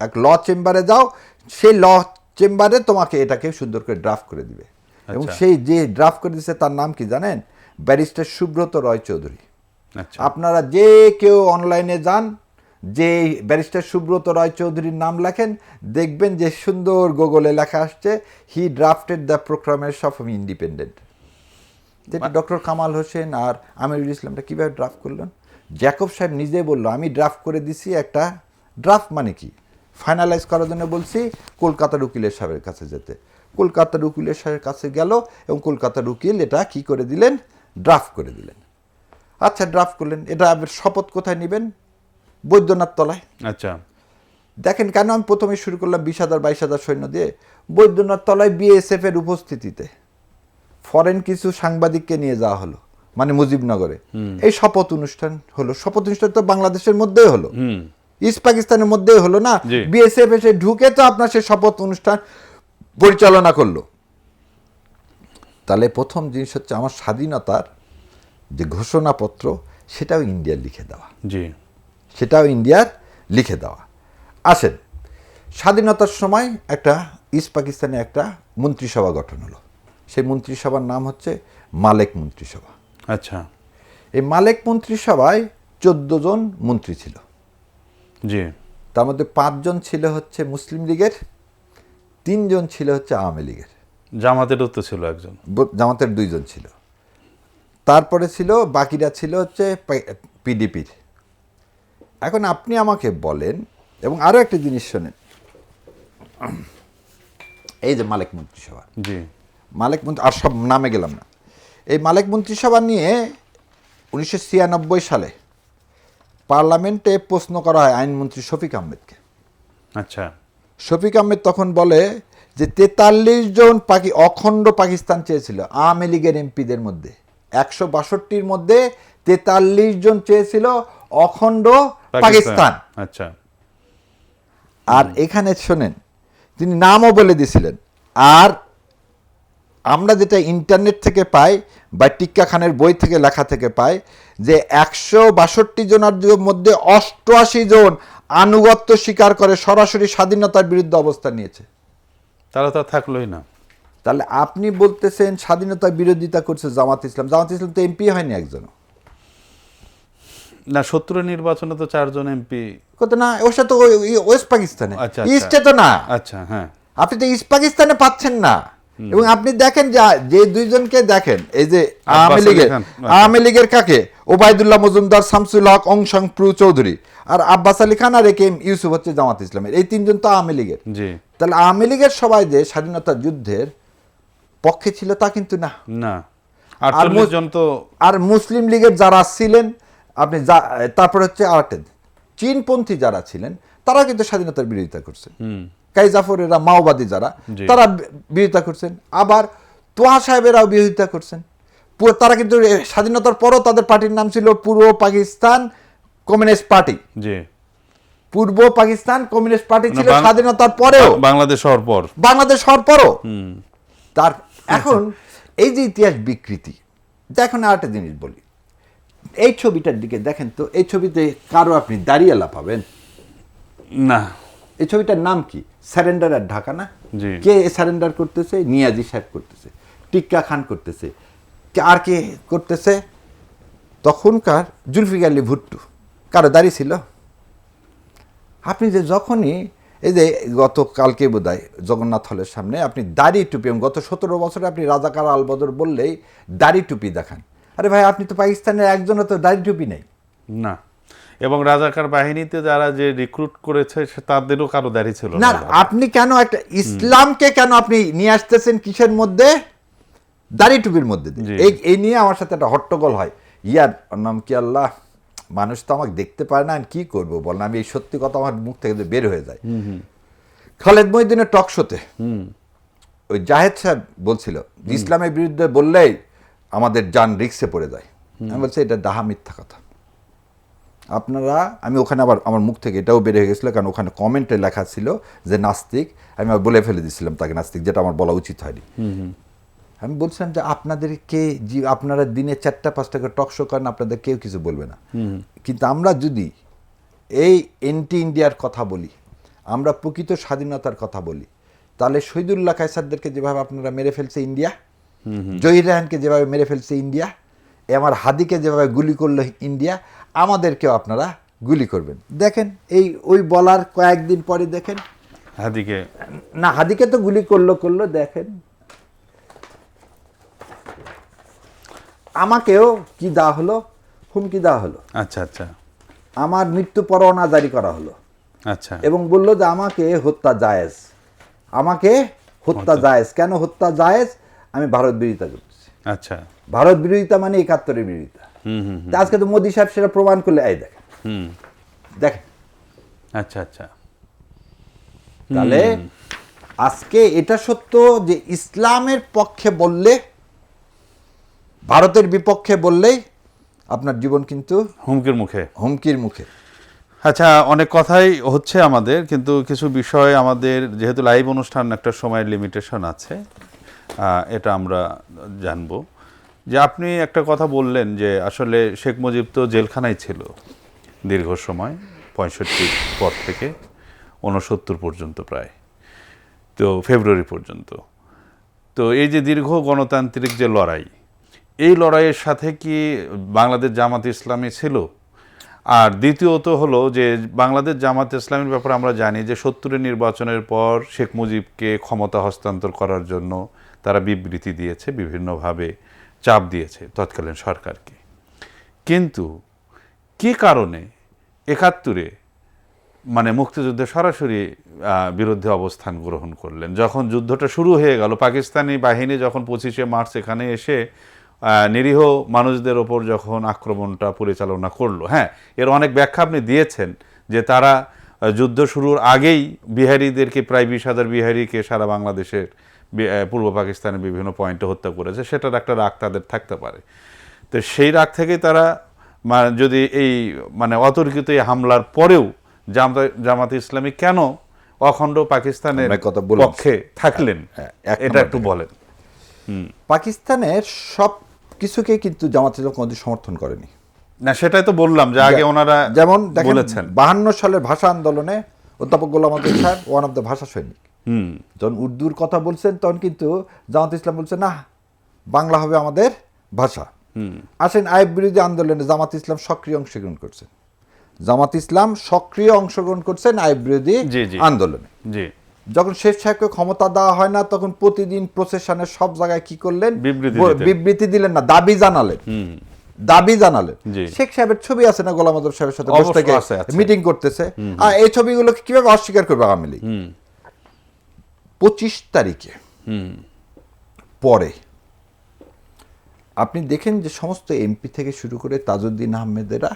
এক ল চেম্বারে যাও, সেই ল চেম্বারে তোমাকে এটাকে সুন্দর করে ড্রাফট করে দিবে। এবং সেই যে ড্রাফট করে দিয়েছে তার নাম কি জানেন? ব্যারিস্টার সুব্রত রয় চৌধুরী। আচ্ছা, আপনারা যে কেউ অনলাইনে যান, যে ব্যারিস্টার সুব্রত রায় চৌধুরীর নাম লেখেন, দেখবেন যে সুন্দর গুগলে লেখা আসছে he drafted the proclamation of independent. যেটা ডক্টর কামাল হোসেন আর আমিরুল ইসলামটা কীভাবে ড্রাফট করলেন? জ্যাকব সাহেব নিজে বললো আমি ড্রাফট করে দিছি একটা ড্রাফট, মানে কি ফাইনালাইজ করার জন্য বলছি কলকাতার উকিলের সাহেবের কাছে যেতে। কলকাতার উকিলের সাহেবের কাছে গেল এবং কলকাতার উকিল এটা কি করে দিলেন? ড্রাফট করে দিলেন। আচ্ছা, ড্রাফট করলেন, এটা শপথ কোথায় নেবেন? বৈদ্যনাথ তলায়। আচ্ছা, দেখেন কেন আমি প্রথমে শুরু করলাম 20,000 22,000 সৈন্য দিয়ে। বৈদ্যনাথ তলায় বিএসএফ এর উপস্থিতিতে ফরেন কিছু সাংবাদিককে নিয়ে যাওয়া হলো, মানে মুজিবনগরে। এই শপথ অনুষ্ঠান হলো। শপথ অনুষ্ঠান তো বাংলাদেশের মধ্যেই হলো, ইস্ট পাকিস্তানের মধ্যেই হলো না। বিএসএফ এসে ঢুকে তো আপনার সেই শপথ অনুষ্ঠান পরিচালনা করলো। তাহলে প্রথম জিনিস হচ্ছে আমার স্বাধীনতার যে ঘোষণাপত্র, সেটাও ইন্ডিয়ার লিখে দেওয়া। জি, সেটাও ইন্ডিয়ার লিখে দেওয়া। আসেন, স্বাধীনতার সময় একটা ইস্ট পাকিস্তানে একটা মন্ত্রিসভা গঠন হলো। সেই মন্ত্রিসভার নাম হচ্ছে মালেক মন্ত্রিসভা। আচ্ছা, এই মালেক মন্ত্রিসভায় 14 জন মন্ত্রী ছিল। জি, তার মধ্যে 5 জন ছিল হচ্ছে মুসলিম লীগের, 3 জন ছিল হচ্ছে আওয়ামী লীগের, জামাতেরও তো ছিল একজন, জামাতের 2 জন ছিল, তারপরে ছিল বাকিরা ছিল হচ্ছে পিডিপির। এখন আপনি আমাকে বলেন, এবং আরও একটা জিনিস শোনেন, এই যে মালেক মন্ত্রিসভা, জি, মালেক মন্ত্রী, আর সব নামে গেলাম না। এই মালেক মন্ত্রিসভা নিয়ে 1996 সালে পার্লামেন্টে প্রশ্ন করা হয় আইনমন্ত্রী শফিক আহমেদকে। আচ্ছা, শফিক আহমেদ তখন বলে যে 43 জন অখণ্ড পাকিস্তান চেয়েছিল আওয়ামী লীগের এমপিদের মধ্যে। 162-র মধ্যে 43 জন চেয়েছিল অখণ্ড পাকিস্তান। আচ্ছা, আর এখানে শোনেন, তিনি নামও বলে দিয়েছিলেন। আর আমরা যেটা ইন্টারনেট থেকে পাই বা টিক্কা খানের বই থেকে লেখা থেকে পাই, যে 162 জনের মধ্যে 88 জন আনুগত্য স্বীকার করে সরাসরি স্বাধীনতার বিরুদ্ধে অবস্থান নিয়েছে। তারা তো থাকলোই না। তাহলে আপনি বলতেছেন স্বাধীনতার বিরোধিতা করছে জামাত ইসলাম। জামাত ইসলাম তো এমপি হয়নি একজনও। না, 17 নির্বাচনে তো 4 জন এমপি। কত না, ওটা তো ওয়েস্ট পাকিস্তানে, আচ্ছা, ইস্টে তো না। আচ্ছা, হ্যাঁ, আপনি তো ইস্ট পাকিস্তানে পাচ্ছেন না। এবং আপনি দেখেন যে 2 জনকে দেখেন, এই যে আওয়ামী লীগের কাকে, ওবায়দুল্লাহ মজুমদার, শামসুল হক, অংশং প্রু চৌধুরী, আর আব্বাস আলী খান আর একে এম ইউসুফ হচ্ছে জামাত ইসলামের। এই 3 জন তো আওয়ামী লীগের। জি, তাহলে আওয়ামী লীগের সবাই যে স্বাধীনতা যুদ্ধের পক্ষে ছিল তা কিন্তু না। না, 48 জন তো। আর মুসলিম লীগের যারা ছিলেন, আপনি তারপর হচ্ছে আরেকটা চীনপন্থী যারা ছিলেন, তারা কিন্তু স্বাধীনতার বিরোধিতা করছেন। কাই জাফরেরা, মাওবাদী যারা, তারা বিরোধিতা করছেন। আবার তোহা সাহেবেরাও বিরোধিতা করছেন। তারা কিন্তু স্বাধীনতার পরও তাদের পার্টির নাম ছিল পূর্ব পাকিস্তান কমিউনিস্ট পার্টি। জি, পূর্ব পাকিস্তান কমিউনিস্ট পার্টি ছিল স্বাধীনতার পরেও, বাংলাদেশ হওয়ার পর। তার এখন এই যে ইতিহাস বিকৃতি, দেখুন আর একটা জিনিস বলি, এই ছবিটার দিকে দেখেন তো। এই ছবিতে কারো আপনি দাঁড়িয়েলা পাবেন না। এই ছবিটার নাম কি? স্যারেন্ডার আর ঢাকা না? জি। কে স্যারেন্ডার করতেছে? নিয়াজি সাহেব করতেছে, টিক্কা খান করতেছে, আর কে করতেছে? তখনকার জুলফিকার আলী ভুট্টো। কারো দাড়ি ছিল? আপনি যে যখনই এই যে গতকালকে বোধহয় জগন্নাথ হলের সামনে আপনি দাড়ি টুপি, গত 17 বছরে আপনি রাজাকার আলবদর বললেই দাড়ি টুপি দেখান। আরে ভাই, আপনি তো পাকিস্তানের একজনও তো দাড়ি টুপি নেই না। এবং রাজাকার বাহিনীতে যারা যে রিক্রুট করেছে তাদেরও কারো দাড়ি ছিল না। আপনি কেন একটা ইসলামকে কেন আপনি নিয়ে আসতেছেন কিসের মধ্যে? দাড়ি টুপির মধ্যে। এই নিয়ে আমার সাথে একটা হট্টগোল হয়। ইয়ার নাম কি, আল্লাহ, মানুষ তো আমাকে দেখতে পারে না, আমি কি করবো বলেন, আমি এই সত্যি কথা আমার মুখ থেকে যে বের হয়ে যায়। খালেদ মহিউদ্দিনের টক শোতে ওই জাহেদ সাহেব বলছিল যে ইসলামের বিরুদ্ধে বললেই আমাদের জান রিক্সে পড়ে যায়। আমি বলছি এটা ডাহা মিথ্যা কথা। আপনারা, আমি ওখানে আবার আমার মুখ থেকে এটাও বের হয়ে গেছিলো, কারণ ওখানে কমেন্টে লেখা ছিল যে নাস্তিক, আমি আবার বলে ফেলে দিয়েছিলাম তাকে নাস্তিক, যেটা আমার বলা উচিত হয়নি। আমি বলছিলাম যে আপনাদেরকে, আপনারা দিনে 4-5টা করে টক শো করেন, আপনাদের কেউ কিছু বলবে না, কিন্তু আমরা যদি এই এন্টি ইন্ডিয়ার কথা বলি, আমরা প্রকৃত স্বাধীনতার কথা বলি, তাহলে শহীদুল্লাহ কায়সারদেরকে যেভাবে আপনারা মেরে ফেলছে ইন্ডিয়া, জহির রায়হানকে যেভাবে মেরে ফেলছে ইন্ডিয়া, আমার হাদিকে যেভাবে গুলি করলো ইন্ডিয়া, আমাদেরকেও আপনারা গুলি করবেন। দেখেন এই ওই বলার কয়েকদিন পরে দেখেন হাদিকে তো গুলি করলো দেখেন আমাকেও কি দেওয়া হলো, হুমকি দেওয়া হলো। আচ্ছা আচ্ছা, আমার মৃত্যু পরোয়ানা জারি করা হলো। আচ্ছা, এবং বললো যে আমাকে হত্যা জায়েজ, আমাকে হত্যা জায়েজ। কেন হত্যা জায়েজ? আমি ভারত বিরোধিতা করতেছি। আচ্ছা, ভারত বিরোধিতা মানে 71-এর বিরোধিতা। আজকে তো মোদী সাহেব সেটা প্রমাণ করলে, এই দেখেন দেখেন। আচ্ছা আচ্ছা, তাহলে আজকে এটা সত্য যে ইসলামের পক্ষে বললে, ভারতের বিপক্ষে বললেই আপনার জীবন কিন্তু হুমকির মুখে। আচ্ছা, অনেক কথাই হচ্ছে আমাদের, কিন্তু কিছু বিষয় আমাদের যেহেতু লাইভ অনুষ্ঠান একটা সময়ের লিমিটেশন আছে, এটা আমরা জানবো। যে আপনি একটা কথা বললেন যে আসলে শেখ মুজিব তো জেলখানায় ছিল দীর্ঘ সময়, 65 পর থেকে 69 পর্যন্ত, প্রায় তো ফেব্রুয়ারি পর্যন্ত। তো এই যে দীর্ঘ গণতান্ত্রিক যে লড়াই, এই লড়াইয়ের সাথে কি বাংলাদেশ জামাত ইসলামী ছিল? আর দ্বিতীয়ত হলো যে বাংলাদেশ জামাত ইসলামীর ব্যাপারে আমরা জানি যে 70-এর নির্বাচনের পর শেখ মুজিবকে ক্ষমতা হস্তান্তর করার জন্য তারা বিবৃতি দিয়েছে, বিভিন্নভাবে চাপ দিয়েছে তৎকালীন সরকারকে। কিন্তু কি কারণে 71-এ মানে মুক্তিযুদ্ধে সরাসরি বিরুদ্ধে অবস্থান গ্রহণ করলেন? যখন যুদ্ধটা শুরু হয়ে গেল, পাকিস্তানি বাহিনী যখন 25শে মার্চ এখানে এসে নিরীহ মানুষদের ওপর যখন আক্রমণটা পরিচালনা করলো, হ্যাঁ, এর অনেক ব্যাখ্যা আপনি দিয়েছেন যে তারা যুদ্ধ শুরুর আগেই বিহারিদেরকে, প্রায় 20,000 বিহারিকে সারা বাংলাদেশের পূর্ব পাকিস্তানের বিভিন্ন পয়েন্টে হত্যা করেছে, সেটার একটা রাগ তাদের থাকতে পারে। তো সেই রাগ থেকেই তারা যদি এই মানে অতর্কিত এই হামলার পরেও জামাত ইসলামী কেন অখণ্ড পাকিস্তানের পক্ষে থাকলেন, এটা একটু বলেন। পাকিস্তানের সব কিছুকে কিন্তু জামাত ইসলাম কোনোদিন সমর্থন করেনি। না, সেটাই তো বললাম যে আগে ওনারা যেমন বলেছেন 52 সালের ভাষা আন্দোলনে অধ্যাপক গোলাম আযম সাহেব ওয়ান অফ দ্য ভাষা সৈনিক, যখন উর্দুর কথা বলছেন তখন কিন্তু জামাত ইসলাম বলছে না, বাংলা হবে আমাদের ভাষা। আসেন আইয়ুব বিরোধী আন্দোলনে জামাত ইসলাম সক্রিয় অংশগ্রহণ করছেন, আইয়ুব বিরোধী আন্দোলনে। যখন শেখ সাহেবকে ক্ষমতা দেওয়া হয় না, তখন প্রতিদিন প্রসেশনের সব জায়গায় কি করলেন? বিবৃতি দিলেন না, দাবি জানালেন। শেখ সাহেবের ছবি আছে না, গোলাম আযম সাহেবের সাথে বসে থেকে মিটিং করতেছে। আর এই ছবিগুলোকে কিভাবে অস্বীকার করবে আওয়ামী লীগ? 25 তারিখে পরে আপনি দেখেন যে সমস্ত এমপি থেকে শুরু করে তাজউদ্দিন আহমেদেরা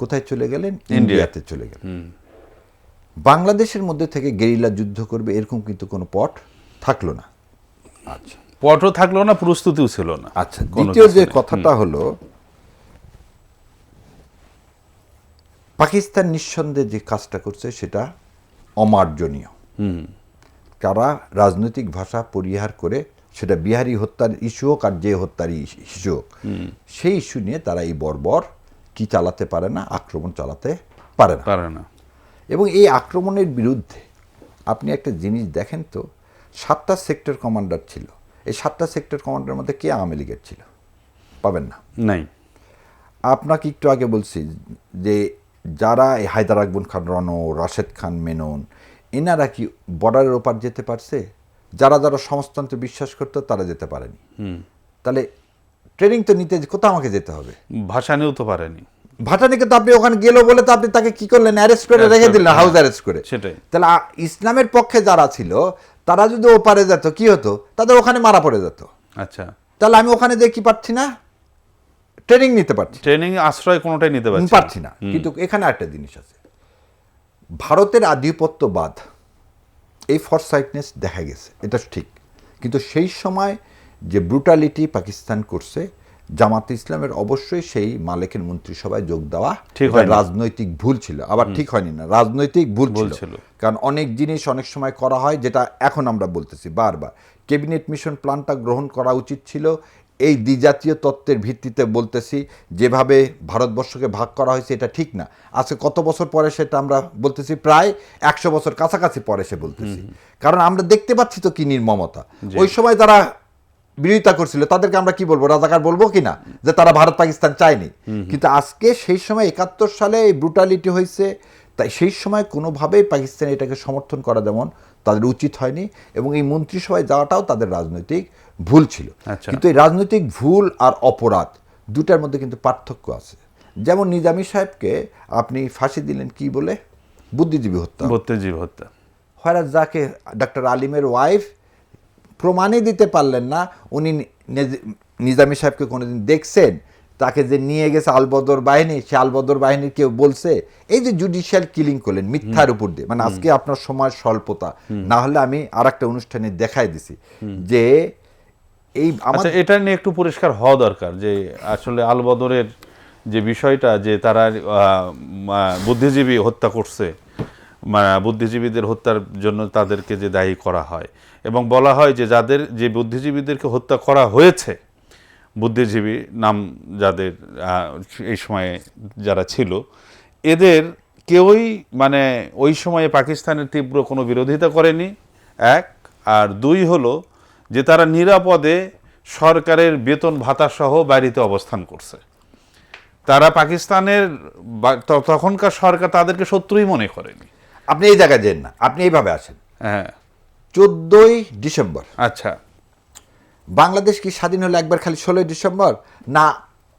কোথায় চলে গেলেন? ইন্ডিয়াতে চলে গেলেন। বাংলাদেশের মধ্যে থেকে গেরিলা যুদ্ধ করবে এরকম কিন্তু কোনো পট থাকলো না। আচ্ছা, পটও থাকলো না, প্রস্তুতিও ছিল না। আচ্ছা, দ্বিতীয় যে কথাটা হলো, পাকিস্তান নিঃসন্দেহে যে কাজটা করছে সেটা অমার্জনীয়। তারা রাজনৈতিক ভাষা পরিহার করে, সেটা বিহারি হত্যার ইস্যু হোক আর যে হত্যার ইস্যু হোক, সেই ইস্যু নিয়ে তারা এই বর্বর কি চালাতে পারে না, আক্রমণ চালাতে পারে না। এবং এই আক্রমণের বিরুদ্ধে আপনি একটা জিনিস দেখেন তো, 7টা সেক্টর কমান্ডার ছিল। এই 7টা সেক্টর কমান্ডারের মধ্যে কে আওয়ামী লীগের ছিল? পাবেন না। নাই। আপনাকে একটু আগে বলছি যে যারা হায়দার আকবর খান রণ, রাশেদ খান মেনন, এনারা কি বর্ডারের ওপার যেতে পারছে? যারা যারা সমাজতন্ত্রে বিশ্বাস করতো তারা যেতে পারেনি। তাহলে ট্রেনিং তো নিতে কোথাও আমাকে যেতে হবে। ভাষা নিয়েও তো পারেনি। ভাটানিকে তো আপনি ওখানে গেল বলে তো আপনি তাকে কি করলেন? অ্যারেস্ট করে রেখে দিলেন, হাউস অ্যারেস্ট করে। সেটাই। তাহলে ইসলামের পক্ষে যারা ছিল তারা যদি ওপারে যেত, কি হতো? তাদের ওখানে মারা পড়ে যেত। আচ্ছা, তাহলে আমি ওখানে যে কি পাচ্ছি না, ট্রেনিং নিতে পারছি, ট্রেনিং আশ্রয় কোনোটাই নিতে পারছি না। কিন্তু এখানে একটা জিনিস আছে, ভারতের আধিপত্যবাদ, এই ফরসাইটনেস দেখা গেছে, এটা ঠিক। কিন্তু সেই সময় যে ব্রুটালিটি পাকিস্তান করছে, জামাতে ইসলামের অবশ্যই সেই মালেকের মন্ত্রিসভায় যোগ দেওয়া ঠিক এটা হয়নি। রাজনৈতিক ভুল ছিল। আবার ঠিক হয়নি না, রাজনৈতিক ভুল ভুল ছিল। ছিল। কারণ অনেক জিনিস অনেক সময় করা হয় যেটা এখন আমরা বলতেছি বারবার, ক্যাবিনেট মিশন প্ল্যানটা গ্রহণ করা উচিত ছিল। এই দ্বিজাতীয় তত্ত্বের ভিত্তিতে বলতেছি, যেভাবে ভারতবর্ষকে ভাগ করা হয়েছে এটা ঠিক না। আজকে কত বছর পরে সেটা আমরা বলতেছি, প্রায় 100 বছর কাছাকাছি পরে সে বলতেছি। কারণ আমরা দেখতে পাচ্ছি তো কি নির্মমতা। ওই সময় যারা বিরোধিতা করছিল তাদেরকে আমরা কি বলবো, রাজাকার বলবো কিনা, যে তারা ভারত পাকিস্তান চায়নি। কিন্তু আজকে সেই সময় 71 সালে এই ব্রুটালিটি হয়েছে, তাই সেই সময় কোনোভাবেই পাকিস্তান এটাকে সমর্থন করা যেমন তাদের উচিত হয়নি, এবং এই মন্ত্রিসভায় যাওয়াটাও তাদের রাজনৈতিক ভুল ছিল। আচ্ছা। কিন্তু এই রাজনৈতিক ভুল আর অপরাধ দুটার মধ্যে কিন্তু পার্থক্য আছে। যেমন নিজামী সাহেবকে আপনি ফাঁসি দিলেন কি বলে, বুদ্ধিজীবী হত্যা। বুদ্ধিজীবী হত্যা। হয়রাজ যাকে ডক্টর আলিমের ওয়াইফ প্রমাণই দিতে পারলেন না উনি নিজামী সাহেবকে কোনোদিন দেখছেন, তাকে যে নিয়ে গেছে আলবদর বাহিনী, সে আলবদর বাহিনীর কেউ বলছে। এই যে জুডিশিয়াল কিলিং করলেন মিথ্যার উপর দিয়ে, মানে আজকে আপনার সময় স্বল্পতা, না হলে আমি আর একটা অনুষ্ঠানে দেখাই দিছি যে এই আচ্ছা, এটা নিয়ে একটু পরিষ্কার হওয়া দরকার যে আসলে আল বদরের যে বিষয়টা, যে তারা বুদ্ধিজীবী হত্যা করছে, বুদ্ধিজীবীদের হত্যার জন্য তাদেরকে যে দায়ী করা হয়, এবং বলা হয় যে যাদের যে বুদ্ধিজীবীদেরকে হত্যা করা হয়েছে, বুদ্ধিজীবী নাম যাদের এই সময়ে যারা ছিল, এদের কেউই মানে ওই সময়ে পাকিস্তানের তীব্র কোনো বিরোধিতা করেনি, এক। আর দুই হলো যে তারা নিরাপদে সরকারের বেতন ভাতা সহ বাড়িতে অবস্থান করছে। তারা পাকিস্তানের তখনকার সরকার তাদেরকে শত্রুই মনে করেনি। আপনি এই জায়গায় যেন না, আপনি এইভাবে আসেন। হ্যাঁ, 14ই ডিসেম্বর আচ্ছা, বাংলাদেশ কি স্বাধীন হলো একবার খালি 16ই ডিসেম্বর না?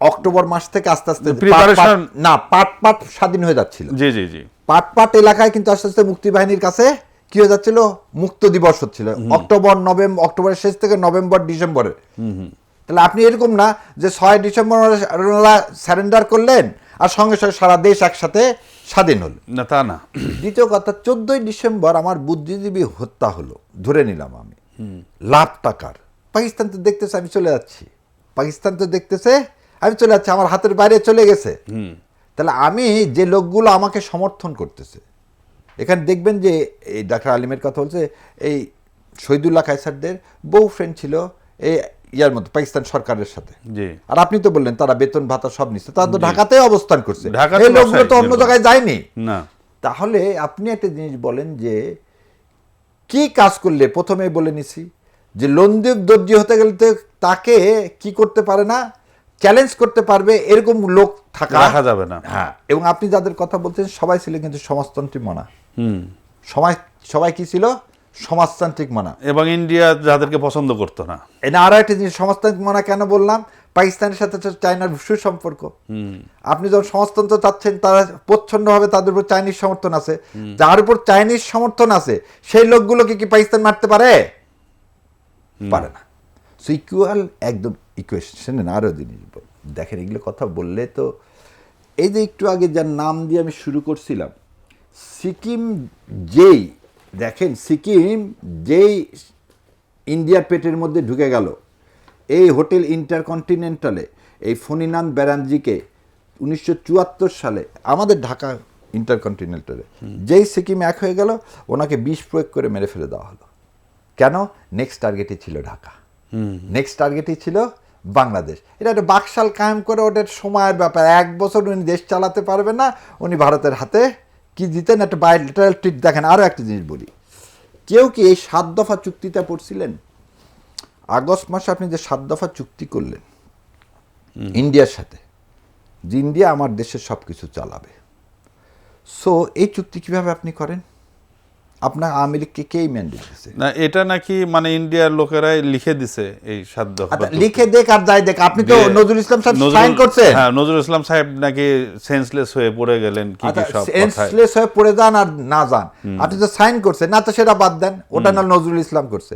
অক্টোবর মাস থেকে আস্তে আস্তে Preparation- না পাট পাট স্বাধীন হয়ে যাচ্ছিল। জি জি জি, পাট পাট এলাকায় কিন্তু আস্তে আস্তে মুক্তিবাহিনীর কাছে কি হয়ে যাচ্ছিল, মুক্ত দিবস হচ্ছিল অক্টোবরের শেষ থেকে নভেম্বর ডিসেম্বরে। তাহলে আপনি এরকম না যে 6 ডিসেম্বর সারেন্ডার করলেন আর সঙ্গে সঙ্গে সারা দেশ একসাথে স্বাধীন হল, না তা না। দ্বিতীয় কথা, 14ই ডিসেম্বর আমার বুদ্ধিজীবী হত্যা হলো, ধরে নিলাম আমি, লাখ টাকার। পাকিস্তান তো দেখতেছে আমি চলে যাচ্ছি, পাকিস্তান তো দেখতেছে আমি চলে যাচ্ছি, আমার হাতের বাইরে চলে গেছে। তাহলে আমি যে লোকগুলো আমাকে সমর্থন করতেছে, এখানে দেখবেন যে এই ডাক্তার আলিমের কথা বলছে, এই শহীদুল্লাহ কায়সারদের বউ ফ্রেন্ড ছিল এই ইয়ার মধ্যে পাকিস্তান সরকারের সাথে। জি। আর আপনি তো বললেন তারা বেতন ভাতা সব নিচ্ছে, তারা তো ঢাকাতেই অবস্থান করছে, ঢাকাতে এই লোকগুলো তো বাসায় অন্য ছিল। জায়গায় যায়নি। না, তাহলে আপনি একটা জিনিস বলেন যে কি কাজ করলে, প্রথমেই বলে নিছি যে লন্দীপ দর্জি হতে গেলে তো তাকে কি করতে পারে না, চ্যালেঞ্জ করতে পারবে এরকম লোক রাখা যাবে না। হ্যাঁ, এবং আপনি যাদের কথা বলছেন সবাই ছিল কিন্তু সমাজতান্ত্রিক মানা। সবাই কি ছিল, সমাজতান্ত্রিক মানা। এবং ইন্ডিয়া যাদেরকে পছন্দ করতো না। এটা আরো একটা জিনিস, সমাজতান্ত্রিক মানা কেন বললাম, পাকিস্তানের সাথে তো চায়নার সুসম্পর্ক। আপনি যখন সমাজতন্ত্র চাচ্ছেন, তারা প্রচ্ছন্নভাবে তাদের উপর চাইনিজ সমর্থন আছে, যার উপর চাইনিজ সমর্থন আছে সেই লোকগুলোকে কি পাকিস্তান মারতে পারে? পারে না। সো ইকুয়াল, একদম ইকুয়েশন। আরো জিনিস দেখেন, এগুলো কথা বললে তো, এই যে একটু আগে যার নাম দিয়ে আমি শুরু করছিলাম, সিকিম যেই দেখেন, সিকিম যেই ইন্ডিয়ার পেটের মধ্যে ঢুকে গেল, এই হোটেল ইন্টারকন্টিনেন্টালে এই ফণিনাথ ব্যানার্জিকে 1974 সালে আমাদের ঢাকা ইন্টারকন্টিনেন্টালে যেই সিকিম এক হয়ে গেল, ওনাকে বিষ প্রয়োগ করে মেরে ফেলে দেওয়া হলো। কেন? নেক্সট টার্গেটই ছিল ঢাকা, নেক্সট টার্গেটই ছিল বাংলাদেশ। এটা একটা বাকশাল কায়েম করে, ওটার সময়ের ব্যাপার। 1 বছর উনি দেশ চালাতে পারবে না, উনি ভারতের হাতে কি দিতেন, একটা বাইলেটারাল ট্রিট। দেখেন আরও একটা জিনিস বলি, কেউ কি এই 7 দফা চুক্তিটা পড়ছিলেন? আগস্ট মাসে আপনি যে 7 দফা চুক্তি করলেন ইন্ডিয়ার সাথে, যে ইন্ডিয়া আমার দেশের সব কিছু চালাবে, সো এই চুক্তি কিভাবে আপনি করেন? আপনার আওয়ামী লীগকে কেই ম্যান্ডেট দিয়েছে না, এটা নাকি মানে ইন্ডিয়ার লোকেরাই লিখে দিছে এই 7 দফা। লিখে দেখ আর যাই দেখ, আপনি তো নজরুল ইসলাম সাহেব সাইন করছেন। হ্যাঁ, নজরুল ইসলাম সাহেব নাকি সেন্সলেস হয়ে পড়ে গেলেন, কি কি সব কথা। সেন্সলেস হয়ে পড়ে যান আর না যান, আপনি তো সাইন করছেন না, তো সেটা বাদ দেন, ওটা না নজরুল ইসলাম করছে।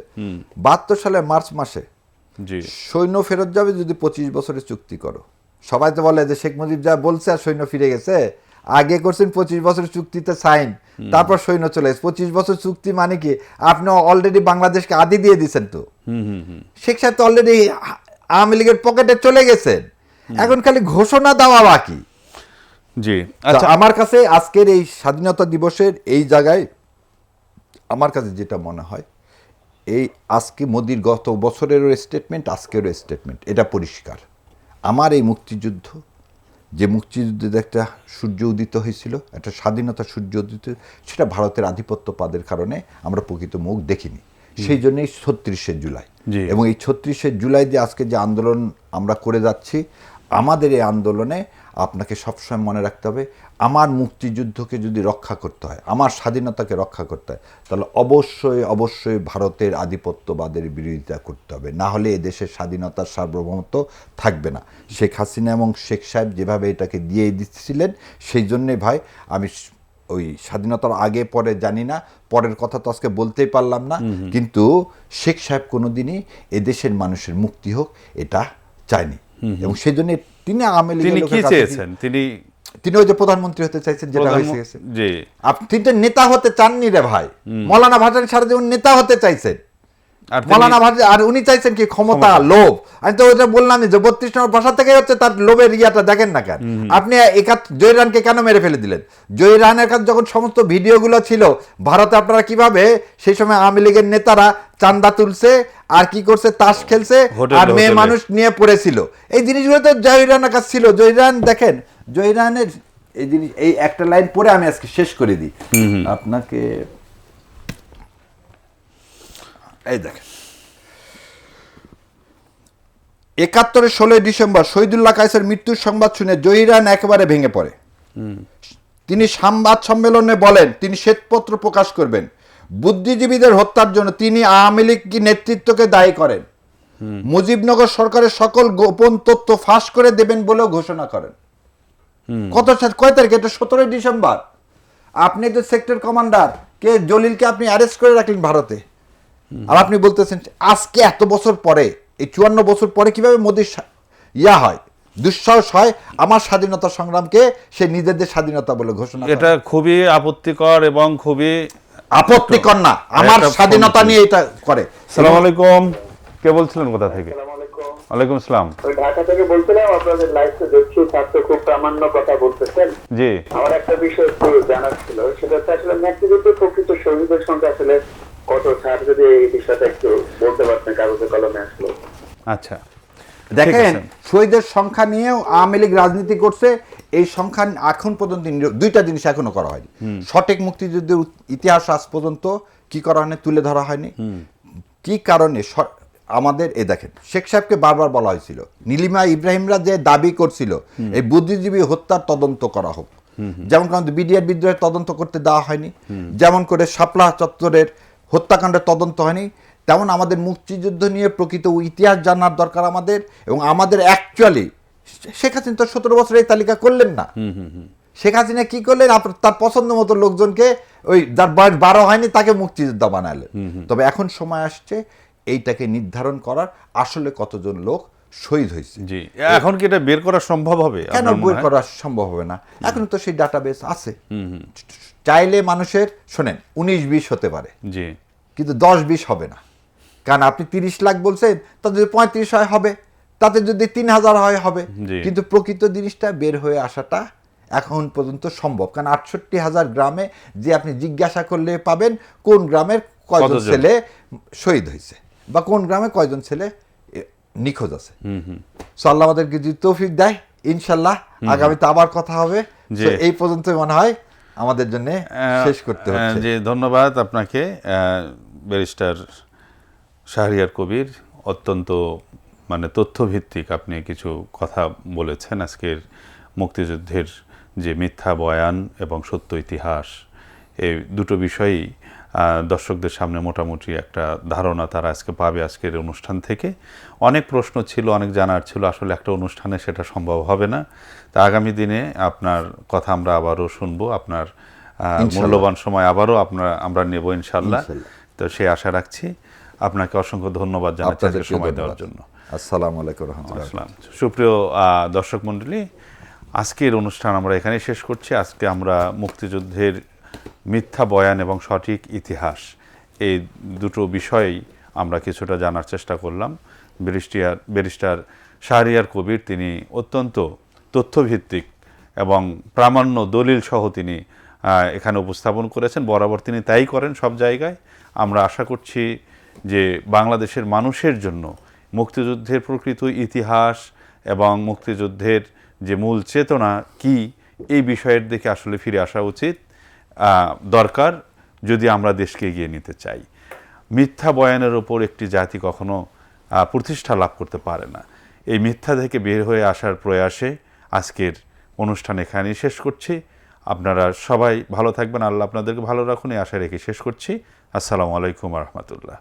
72 সালে মার্চ মাসে জি, সৈন্য ফেরত যাবে যদি 25 বছরের চুক্তি করো, সবাই তো বলে যে শেখ মুজিব যা বলছে আর সৈন্য ফিরে গেছে, আগে করছেন 25 বছর চুক্তিতে সাইন, তারপর সৈন্য চলে গেছে। 25 বছর চুক্তি মানে কি, আপনি অলরেডি বাংলাদেশকে আদি দিয়ে দিচ্ছেন। তো শেখ সাহেব তো অলরেডি আওয়ামী লীগের পকেটে চলে গেছেন, এখন খালি ঘোষণা দেওয়া বাকি। জি, আচ্ছা, আমার কাছে আজকের এই স্বাধীনতা দিবসের এই জায়গায় আমার কাছে যেটা মনে হয়, এই আজকে মোদির গত বছরেরও স্টেটমেন্ট, আজকেরও স্টেটমেন্ট, এটা পরিষ্কার। আমার এই মুক্তিযুদ্ধ, যে মুক্তিযুদ্ধে একটা সূর্য উদিত হয়েছিল, একটা স্বাধীনতা সূর্য উদিত, সেটা ভারতের আধিপত্যবাদের কারণে আমরা প্রকৃত মুখ দেখিনি। সেই জন্যই 36শে জুলাই, এবং এই 36শে জুলাই দিয়ে আজকে যে আন্দোলন আমরা করে যাচ্ছি, আমাদের এই আন্দোলনে আপনাকে সবসময় মনে রাখতে হবে, আমার মুক্তিযুদ্ধকে যদি রক্ষা করতে হয়, আমার স্বাধীনতাকে রক্ষা করতে হয়, তাহলে অবশ্যই অবশ্যই ভারতের আধিপত্যবাদের বিরোধিতা করতে হবে, না হলে এদেশের স্বাধীনতার সার্বভৌমত্ব থাকবে না। শেখ হাসিনা এবং শেখ সাহেব যেভাবে এটাকে দিয়ে দিচ্ছিলেন, সেই জন্যে ভাই আমি ওই স্বাধীনতার আগে পরে জানি না, পরের কথা তো আজকে বলতেই পারলাম না, কিন্তু শেখ সাহেব কোনোদিনই এদেশের মানুষের মুক্তি হোক এটা চায়নি, এবং সেই জন্য তিনি আওয়ামী লীগের কি চেয়েছেন, তিনি ওই যে প্রধানমন্ত্রী হতে চাইছেন, যেটা হয়েছে গেছে। জি, তিনি তো নেতা হতে চাননি রে ভাই। মৌলানা ভাসানী সারা জীবন নেতা হতে চাইছেন, মৌলানা ভাসানী, আর উনি চাইছেন কি ক্ষমতা, লোভ। আমি তো ওইটা বললাম যে 32 নম্বর ভাষা থেকে হচ্ছে তার লোভের ইয়াটা দেখেন না কেন আপনি। জয়রানকে কেন মেরে ফেলে দিলেন? জয়রানের কাছে যখন সমস্ত ভিডিওগুলো ছিল ভারতে, আপনারা কিভাবে সেই সময় আওয়ামী লীগের নেতারা চান্দা তুলছে আর কি করছে, তাস খেলছে আর মেয়ে মানুষ নিয়ে পড়েছিল, এই জিনিসগুলো তো জয়রানের কাছে ছিল। জয়রান দেখেন, জয়রানের এই জিনিস, এই একটা লাইন পড়ে আমি আজকে শেষ করে দিই আপনাকে। এই দেখেন, 71-এর 16 ডিসেম্বর শহীদুল্লাহ কায়েসের মৃত্যুর সংবাদ শুনে জহিরান একেবারে ভেঙে পড়ে। তিনি সংবাদ সম্মেলনে বলেন তিনি শ্বেতপত্র প্রকাশ করবেন, বুদ্ধিজীবীদের হত্যার জন্য তিনি আওয়ামী লীগ নেতৃত্বকে দায়ী করেন, মুজিবনগর সরকারের সকল গোপন তথ্য ফাঁস করে দেবেন বলেও ঘোষণা করেন। কয় তারিখ? এটা 17 ডিসেম্বর। আপনি তো সেক্টর কমান্ডার কে জলিলকে আপনি অ্যারেস্ট করে রাখলেন ভারতে, আর আপনি বলতেছেন আজকে এত বছর পরে, এই 54 বছর পরে কিভাবে মোদির হয়, দুঃসাহস হয় আমার স্বাধীনতা সংগ্রামকে সে নিজেদের স্বাধীনতা বলে ঘোষণা করে? এটা খুবই আপত্তিকর এবং খুবই আপত্তিকর না, আমার স্বাধীনতা নিয়ে এটা করে। আসসালামু আলাইকুম, কে বলছিলেন কোথা থেকে? ওয়ালাইকুম আসসালাম। ওই ঢাকা থেকে বলছিলাম, আপনাদের লাইভে দেখছি ছাত্র খুব প্রামাণ্য কথা বলতেছেন। জি, আমার একটা বিষয় একটু জানার ছিল, সেটা হচ্ছে আসলে মুক্তিযুদ্ধের প্রকৃত শহীদের সংখ্যা আসলে কত, স্যার যদি এই বিষয়টা একটু বলতে পারতেন কাগজে কলমে আসলো। আচ্ছা, দেখেন, শহীদের সংখ্যা নিয়েও আওয়ামী লীগ রাজনীতি করছে, এই সংখ্যা এখন পর্যন্ত দুইটা জিনিস এখনো করা হয়নি। সঠিক মুক্তিযুদ্ধের ইতিহাস আজ পর্যন্ত কি করা হয়নি, তুলে ধরা হয়নি। কি কারণে আমাদের দেখেন, শেখ সাহেবকে বারবার বলা হয়েছিল, নীলিমা ইব্রাহিমরা যে দাবি করছিল এই বুদ্ধিজীবী হত্যার তদন্ত করা হোক, যেমন বিডিআর বিদ্রোহের তদন্ত করতে দেওয়া হয়নি, যেমন করে শাপলা চত্বরের হত্যাকাণ্ডের তদন্ত হয়নি, তেমন আমাদের মুক্তিযুদ্ধ নিয়ে প্রকৃত ইতিহাস জানার দরকার আমাদের। এবং আমাদের অ্যাকচুয়ালি শেখ হাসিনা তো 17 বছর এই তালিকা করলেন না। শেখ হাসিনা কি করলেন, তার পছন্দ মতো লোকজনকে, ওই যার বয়স 12 হয়নি তাকে মুক্তিযোদ্ধা বানালেন। তবে এখন সময় আসছে এইটাকে নির্ধারণ করার, আসলে কতজন লোক শহীদ হয়েছে। জি, এখন কি এটা বের করা সম্ভব হবে? কেন বের করা সম্ভব হবে না? এখন তো সেই ডাটাবেস আছে, চাইলে মানুষের, শোনেন, 19-20 হতে পারে, জি, কিন্তু 10-20 হবে না। কারণ আপনি 30 লাখ বলছেন, তাতে যদি 35 হয় হবে, তাতে যদি 3000 হয় হবে, কিন্তু প্রকৃত জিনিসটা বের হয়ে আসাটা এখন পর্যন্ত সম্ভব। কারণ 68,000 গ্রামে যে আপনি জিজ্ঞাসা করলে পাবেন কোন গ্রামের কয়জন ছেলে শহীদ হয়েছে বা কোন গ্রামে কয়জন ছেলে নিখোঁজ আছে। আল্লাহ আমাদেরকে যদি তৌফিক দেয়, ইনশাল্লাহ আগামীতে আবার কথা হবে। এই পর্যন্ত মনে হয় আমাদের জন্য শেষ করতে হচ্ছে। জি, ধন্যবাদ আপনাকে ব্যারিস্টার শাহরিয়ার কবির। অত্যন্ত তথ্যভিত্তিক আপনি কিছু কথা বলেছেন। আজকের মুক্তিযুদ্ধের যে মিথ্যা বয়ান এবং সত্য ইতিহাস, এই দুটো বিষয়ই দর্শকদের সামনে মোটামুটি একটা ধারণা তারা আজকে পাবে আজকের অনুষ্ঠান থেকে। অনেক প্রশ্ন ছিল, অনেক জানার ছিল, আসলে একটা অনুষ্ঠানে সেটা সম্ভব হবে না। তা আগামী দিনে আপনার কথা আমরা আবারও শুনবো, আপনার মূল্যবান সময় আবারও আমরা নেব ইনশাল্লাহ। তো সেই আশা রাখছি। আপনাকে অসংখ্য ধন্যবাদ জানাচ্ছি সময় দেওয়ার জন্য। আসসালামু আলাইকুম রহমতুল্লাহ। আসসালাম। সুপ্রিয় দর্শক মণ্ডলী, আজকের অনুষ্ঠান আমরা এখানেই শেষ করছি। আজকে আমরা মুক্তিযুদ্ধের মিথ্যা বয়ান এবং সঠিক ইতিহাস এই দুটো বিষয়েই আমরা কিছুটা জানার চেষ্টা করলাম। ব্যারিস্টার শাহরিয়ার কবির তিনি অত্যন্ত তথ্যভিত্তিক এবং প্রামাণ্য দলিল সহ তিনি এখানে উপস্থাপন করেছেন। বরাবর তিনি তাই করেন সব জায়গায়। আমরা আশা করছি যে বাংলাদেশের মানুষের জন্য মুক্তিযুদ্ধের প্রকৃত ইতিহাস এবং মুক্তিযুদ্ধের যে মূল চেতনা কি, এই বিষয়ের দিকে আসলে ফিরে আসা উচিত, দরকার, যদি আমরা দেশকে এগিয়ে নিতে চাই। মিথ্যা বয়ানের ওপর একটি জাতি কখনো প্রতিষ্ঠা লাভ করতে পারে না। এই মিথ্যা থেকে বের হয়ে আসার প্রয়াসে আজকের অনুষ্ঠান এখানেই শেষ করছি। আপনারা সবাই ভালো থাকবেন, আল্লাহ আপনাদেরকে ভালো রাখুন, এই আশা রেখে শেষ করছি। আসসালামু আলাইকুম রহমতুল্লাহ।